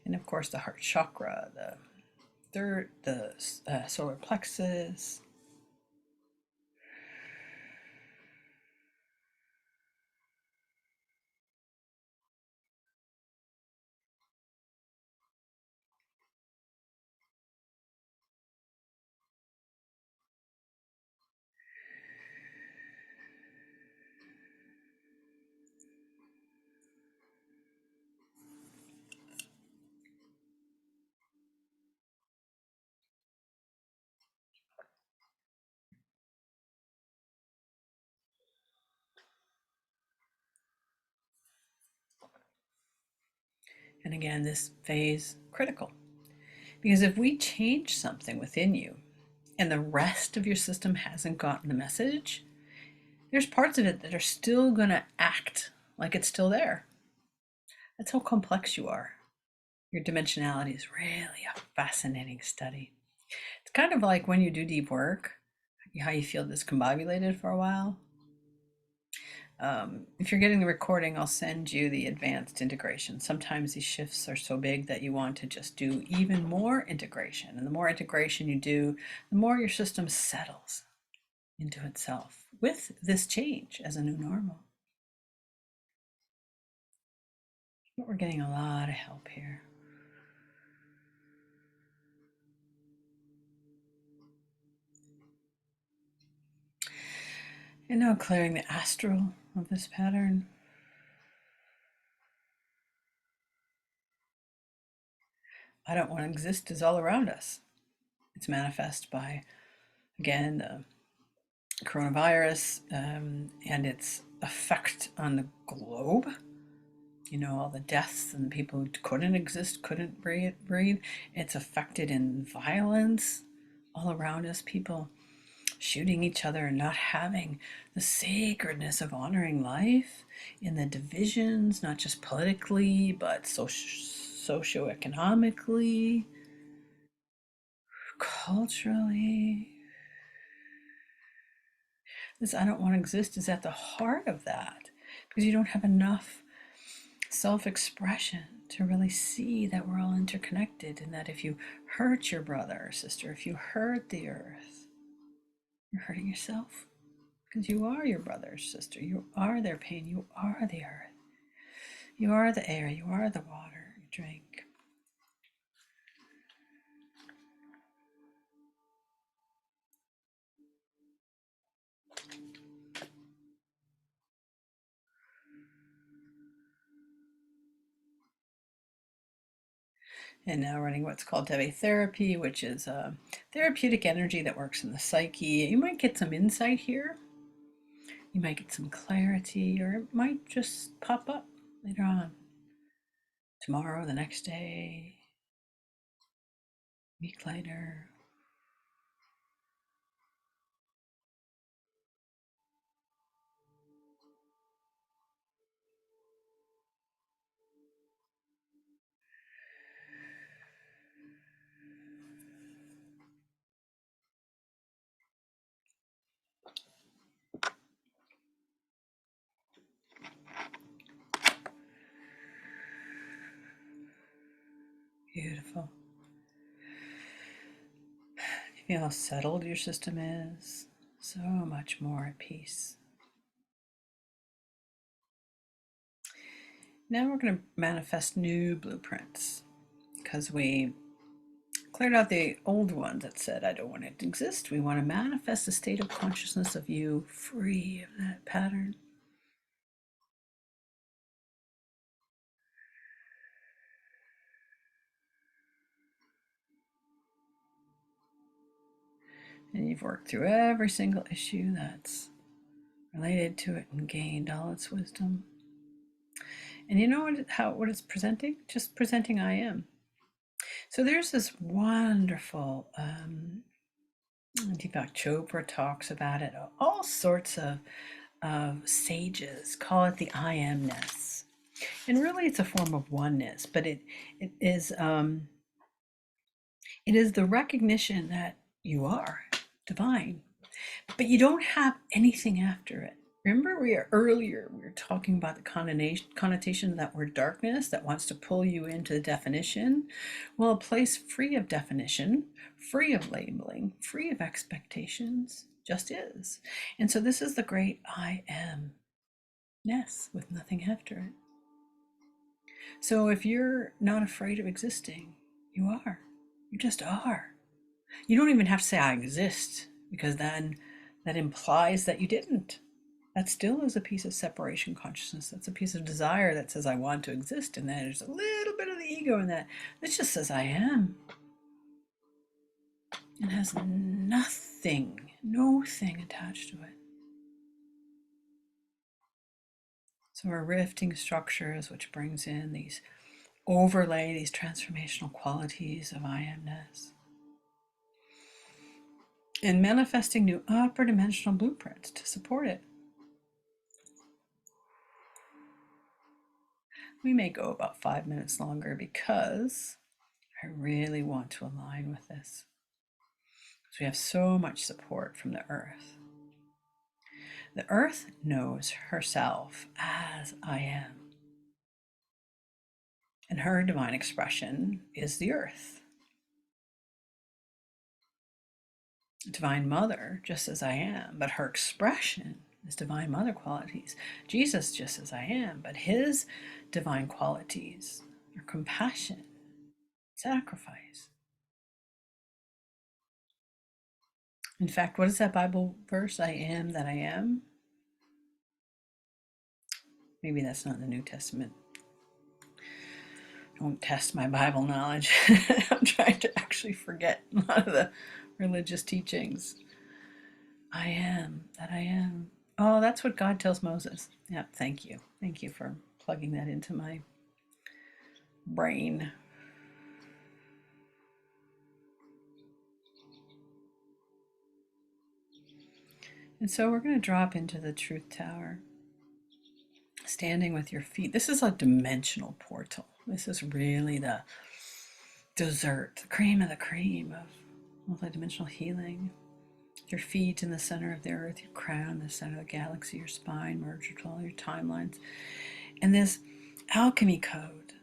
And of course, the heart chakra, the solar plexus. And again, this phase critical. Because if we change something within you and the rest of your system hasn't gotten the message, there's parts of it that are still going to act like it's still there. That's how complex you are. Your dimensionality is really a fascinating study. It's kind of like when you do deep work, how you feel discombobulated for a while. If you're getting the recording, I'll send you the advanced integration. Sometimes these shifts are so big that you want to just do even more integration. And the more integration you do, the more your system settles into itself with this change as a new normal. But we're getting a lot of help here. And now clearing the astral of this pattern. I don't want to exist is all around us. It's manifest by, again, the coronavirus and its effect on the globe. You know, all the deaths and people who couldn't exist, couldn't breathe. It's affected in violence all around us, people shooting each other and not having the sacredness of honoring life in the divisions, not just politically, but socioeconomically, culturally. This I don't want to exist is at the heart of that because you don't have enough self-expression to really see that we're all interconnected and that if you hurt your brother or sister, if you hurt the earth, you're hurting yourself because you are your brother or sister. You are their pain. You are the earth. You are the air. You are the water you drink. And now running what's called Deve therapy, which is a therapeutic energy that works in the psyche. You might get some insight here. You might get some clarity, or it might just pop up later on. Tomorrow, the next day, a week later. Beautiful. Feel how settled your system is. So much more at peace. Now we're going to manifest new blueprints because we cleared out the old one that said, I don't want it to exist. We want to manifest a state of consciousness of you free of that pattern. And you've worked through every single issue that's related to it and gained all its wisdom. And you know what it's presenting? Just presenting I am. So there's this wonderful Deepak Chopra talks about it. All sorts of sages call it the I amness, and really it's a form of oneness. But it is the recognition that you are divine, but you don't have anything after it. Remember, we were talking about the connotation of that word darkness that wants to pull you into the definition. Well, a place free of definition, free of labeling, free of expectations, just is. And so this is the great I am-ness with nothing after it. So if you're not afraid of existing, you are. You just are. You don't even have to say I exist, because then that implies that you didn't. That still is a piece of separation consciousness. That's a piece of desire that says I want to exist, and then there's a little bit of the ego in that. It just says I am. And has nothing, no thing attached to it. So we're rifting structures, which brings in these transformational qualities of I amness. And manifesting new upper dimensional blueprints to support it. We may go about 5 minutes longer because I really want to align with this. Because we have so much support from the earth. The earth knows herself as I am. And her divine expression is the earth. Divine Mother, just as I am, but her expression is Divine Mother qualities. Jesus, just as I am, but his divine qualities are compassion, sacrifice. In fact, what is that Bible verse? I am that I am. Maybe that's not in the New Testament. Don't test my Bible knowledge. I'm trying to actually forget a lot of the religious teachings. I am that I am. Oh, that's what God tells Moses. Yeah, thank you. Thank you for plugging that into my brain. And so we're going to drop into the truth tower, standing with your feet. This is a dimensional portal. This is really the dessert, the cream of the cream of multidimensional healing. Your feet in the center of the earth, your crown, the center of the galaxy, your spine merged with all your timelines. And this alchemy code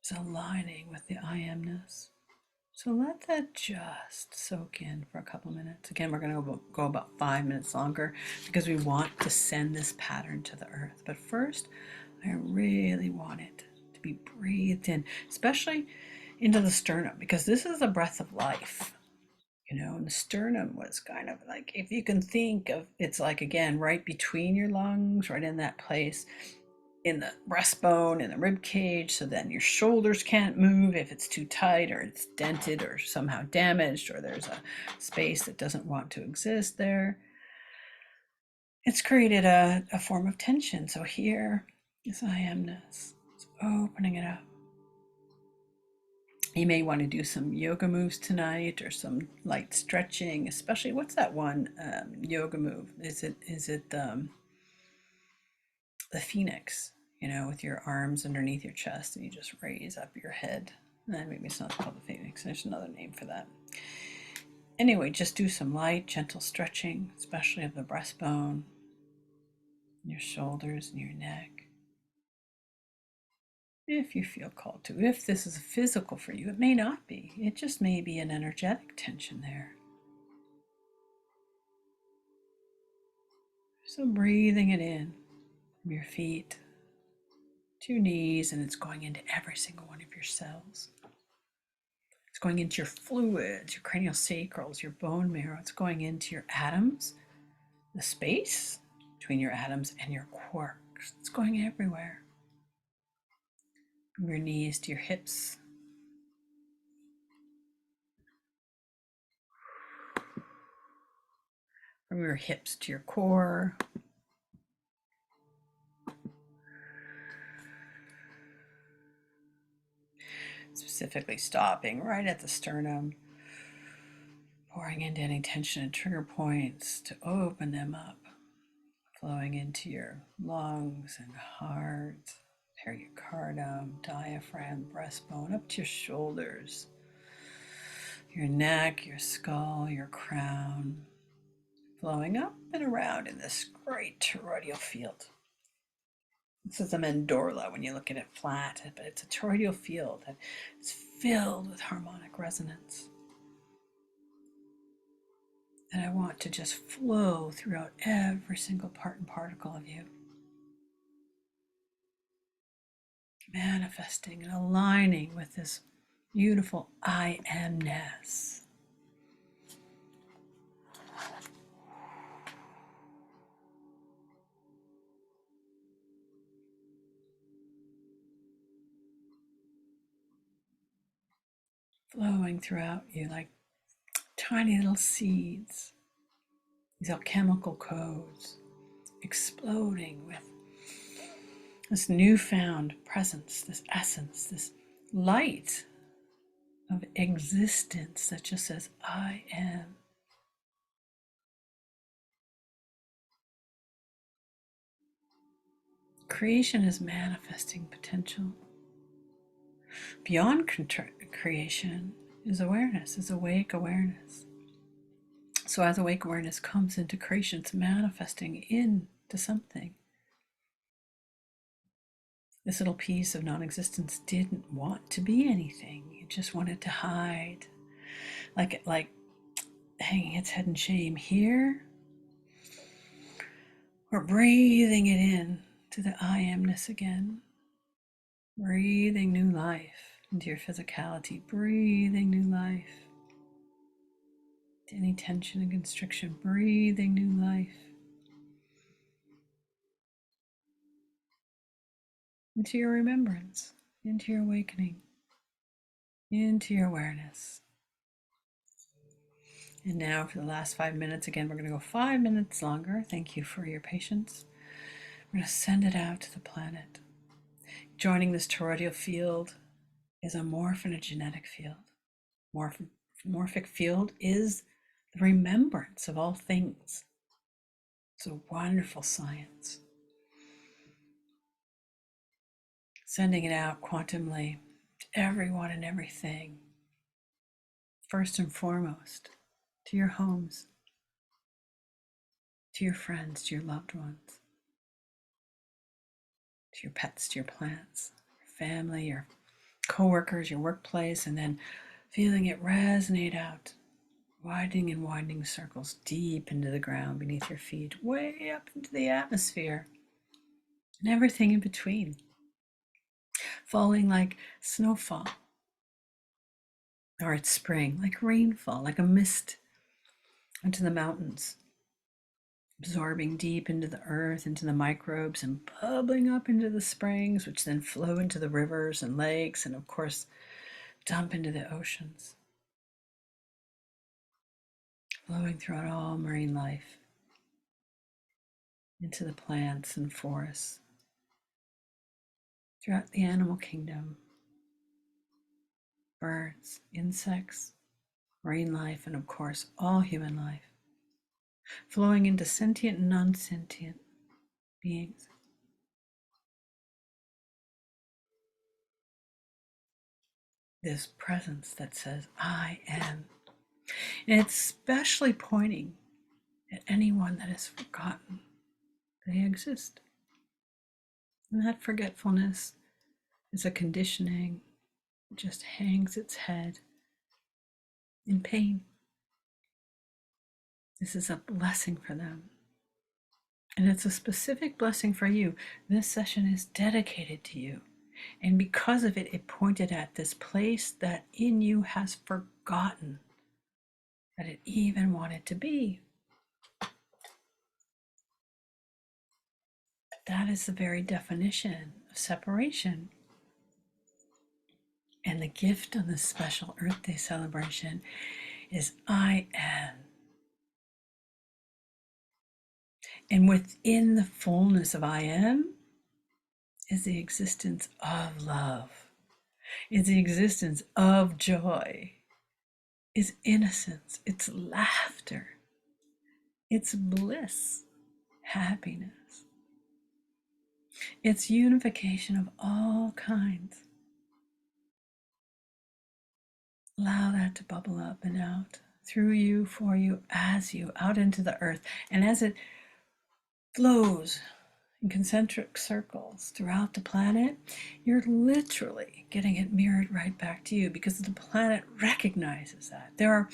is aligning with the I amness. So let that just soak in for a couple minutes. Again, we're going to go about 5 minutes longer because we want to send this pattern to the earth. But first, I really want it to be breathed in, especially into the sternum, because this is the breath of life. You know, and the sternum was kind of like, if you can think of, it's like, again, right between your lungs, right in that place, in the breastbone, in the rib cage, so then your shoulders can't move if it's too tight or it's dented or somehow damaged or there's a space that doesn't want to exist there. It's created a form of tension. So here is I amness. It's opening it up. You may want to do some yoga moves tonight or some light stretching, especially what's that one yoga move? Is it the phoenix, you know, with your arms underneath your chest and you just raise up your head? Maybe it's not called the phoenix. There's another name for that. Anyway, just do some light, gentle stretching, especially of the breastbone, your shoulders and your neck. if you feel called to. If this is physical for you, it may not be. It just may be an energetic tension there. So breathing it in from your feet to your knees, and it's going into every single one of your cells. It's going into your fluids, your cranial sacrals, your bone marrow. It's going into your atoms, the space between your atoms and your quarks. It's going everywhere. From your knees to your hips. From your hips to your core. Specifically stopping right at the sternum, pouring into any tension and trigger points to open them up, flowing into your lungs and heart, pericardium, diaphragm, breastbone, up to your shoulders, your neck, your skull, your crown, flowing up and around in this great toroidal field. This is a mandorla when you look at it flat, but it's a toroidal field that is filled with harmonic resonance. And I want to just flow throughout every single part and particle of you, manifesting and aligning with this beautiful I amness. Flowing throughout you like tiny little seeds, these alchemical codes, exploding with this newfound presence, this essence, this light of existence that just says, I am. Creation is manifesting potential. Beyond creation is awareness, is awake awareness. So as awake awareness comes into creation, it's manifesting into something. This little piece of non-existence didn't want to be anything. It just wanted to hide, like hanging its head in shame. Here, we're breathing it in to the I amness again. Breathing new life into your physicality. Breathing new life to any tension and constriction. Breathing new life into your remembrance, into your awakening, into your awareness. And now for the last 5 minutes, again, we're going to go 5 minutes longer. Thank you for your patience. We're going to send it out to the planet. Joining this toroidal field is a morphogenetic field. Morphic field is the remembrance of all things. It's a wonderful science. Sending it out quantumly to everyone and everything. First and foremost, to your homes, to your friends, to your loved ones, to your pets, to your plants, your family, your coworkers, your workplace, and then feeling it resonate out, widening and winding circles deep into the ground beneath your feet, way up into the atmosphere, and everything in between, falling like snowfall, or it's spring, like rainfall, like a mist into the mountains, absorbing deep into the earth, into the microbes, and bubbling up into the springs, which then flow into the rivers and lakes, and of course, dump into the oceans, flowing throughout all marine life, into the plants and forests, throughout the animal kingdom, birds, insects, marine life, and of course, all human life, flowing into sentient and non-sentient beings. This presence that says, I am. And it's especially pointing at anyone that has forgotten they exist. And that forgetfulness is a conditioning. It just hangs its head in pain. This is a blessing for them. And it's a specific blessing for you. This session is dedicated to you. And because of it, it pointed at this place that in you has forgotten that it even wanted to be. That is the very definition of separation. And the gift of this special Earth Day celebration is I am. And within the fullness of I am is the existence of love, is the existence of joy, is innocence, it's laughter, it's bliss, happiness. It's unification of all kinds. Allow that to bubble up and out through you, for you, as you, out into the earth. And as it flows in concentric circles throughout the planet, you're literally getting it mirrored right back to you, because the planet recognizes that. There are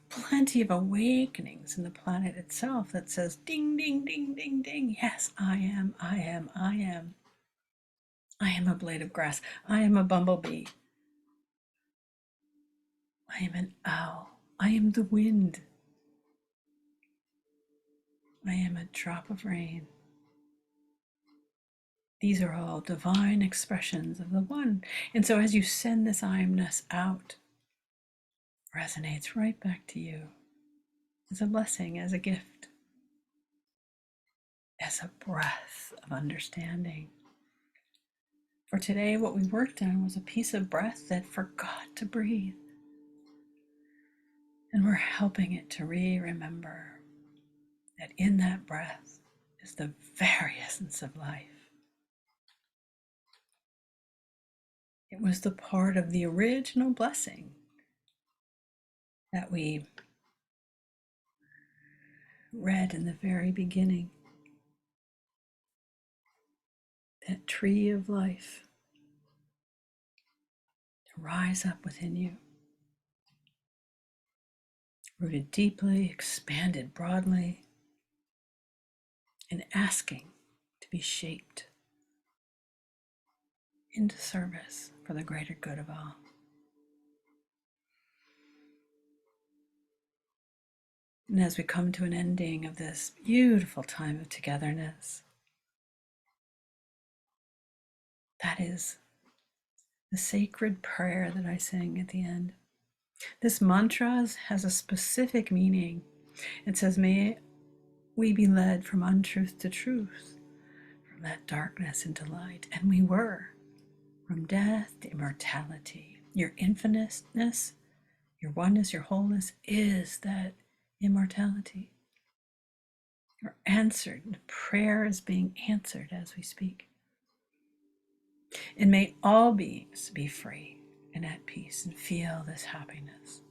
plenty of awakenings in the planet itself that says, ding, ding, ding, ding, ding. Yes, I am, I am, I am. I am a blade of grass. I am a bumblebee. I am an owl. I am the wind. I am a drop of rain. These are all divine expressions of the one. And so as you send this I amness out, it resonates right back to you as a blessing, as a gift, as a breath of understanding. For today, what we worked on was a piece of breath that forgot to breathe. And we're helping it to remember that in that breath is the very essence of life. It was the part of the original blessing that we read in the very beginning. That tree of life to rise up within you, rooted deeply, expanded broadly, and asking to be shaped into service for the greater good of all. And as we come to an ending of this beautiful time of togetherness, that is the sacred prayer that I sang at the end. This mantra has a specific meaning. It says, may we be led from untruth to truth, from that darkness into light. And we were, from death to immortality. Your infiniteness, your oneness, your wholeness is that immortality. You're answered. The prayer is being answered as we speak. And may all beings be free and at peace and feel this happiness.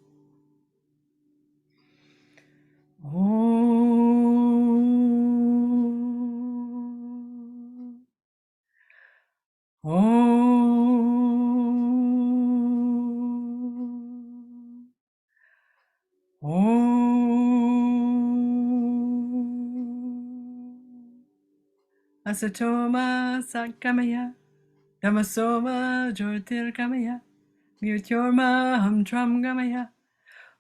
Om. Om. Om. Asatoma Satgamaya, Tamasoma Jyotirgamaya, Mrityorma Hamtram Gamaya.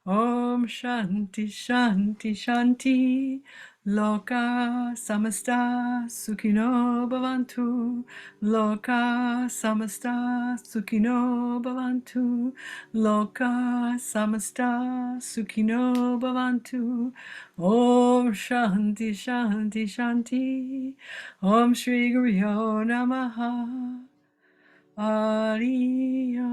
Om Shanti Shanti Shanti. Loka Samasta Sukhino Bhavantu. Loka Samasta Sukhino Bhavantu. Loka Samasta Sukhino Bhavantu. Om Shanti Shanti Shanti. Om Shri Guryo Namaha. Ariyo.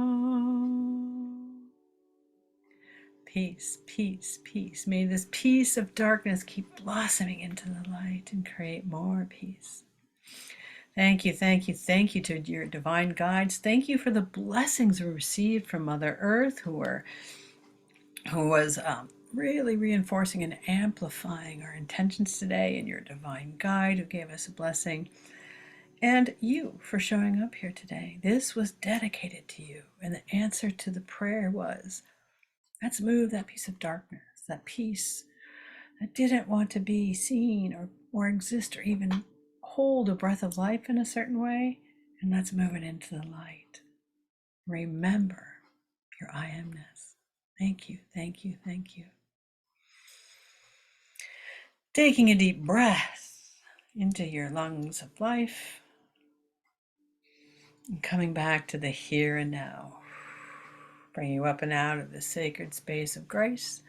Peace, peace, peace. May this peace of darkness keep blossoming into the light and create more peace. Thank you, thank you, thank you to your divine guides. Thank you for the blessings we received from Mother Earth, who was really reinforcing and amplifying our intentions today, and your divine guide who gave us a blessing. and you for showing up here today. This was dedicated to you. And the answer to the prayer was, let's move that piece of darkness, that piece that didn't want to be seen or exist or even hold a breath of life in a certain way. And let's move it into the light. Remember your I amness. Thank you, thank you, thank you. Taking a deep breath into your lungs of life and coming back to the here and now. Bring you up and out of the sacred space of grace.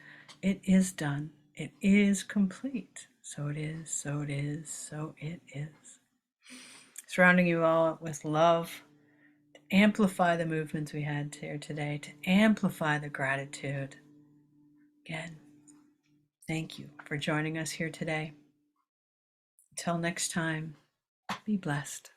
It is done. It is complete. So it is, so it is, so it is. Surrounding you all with love, to amplify the movements we had here today, to amplify the gratitude. Again, thank you for joining us here today. Until next time, be blessed.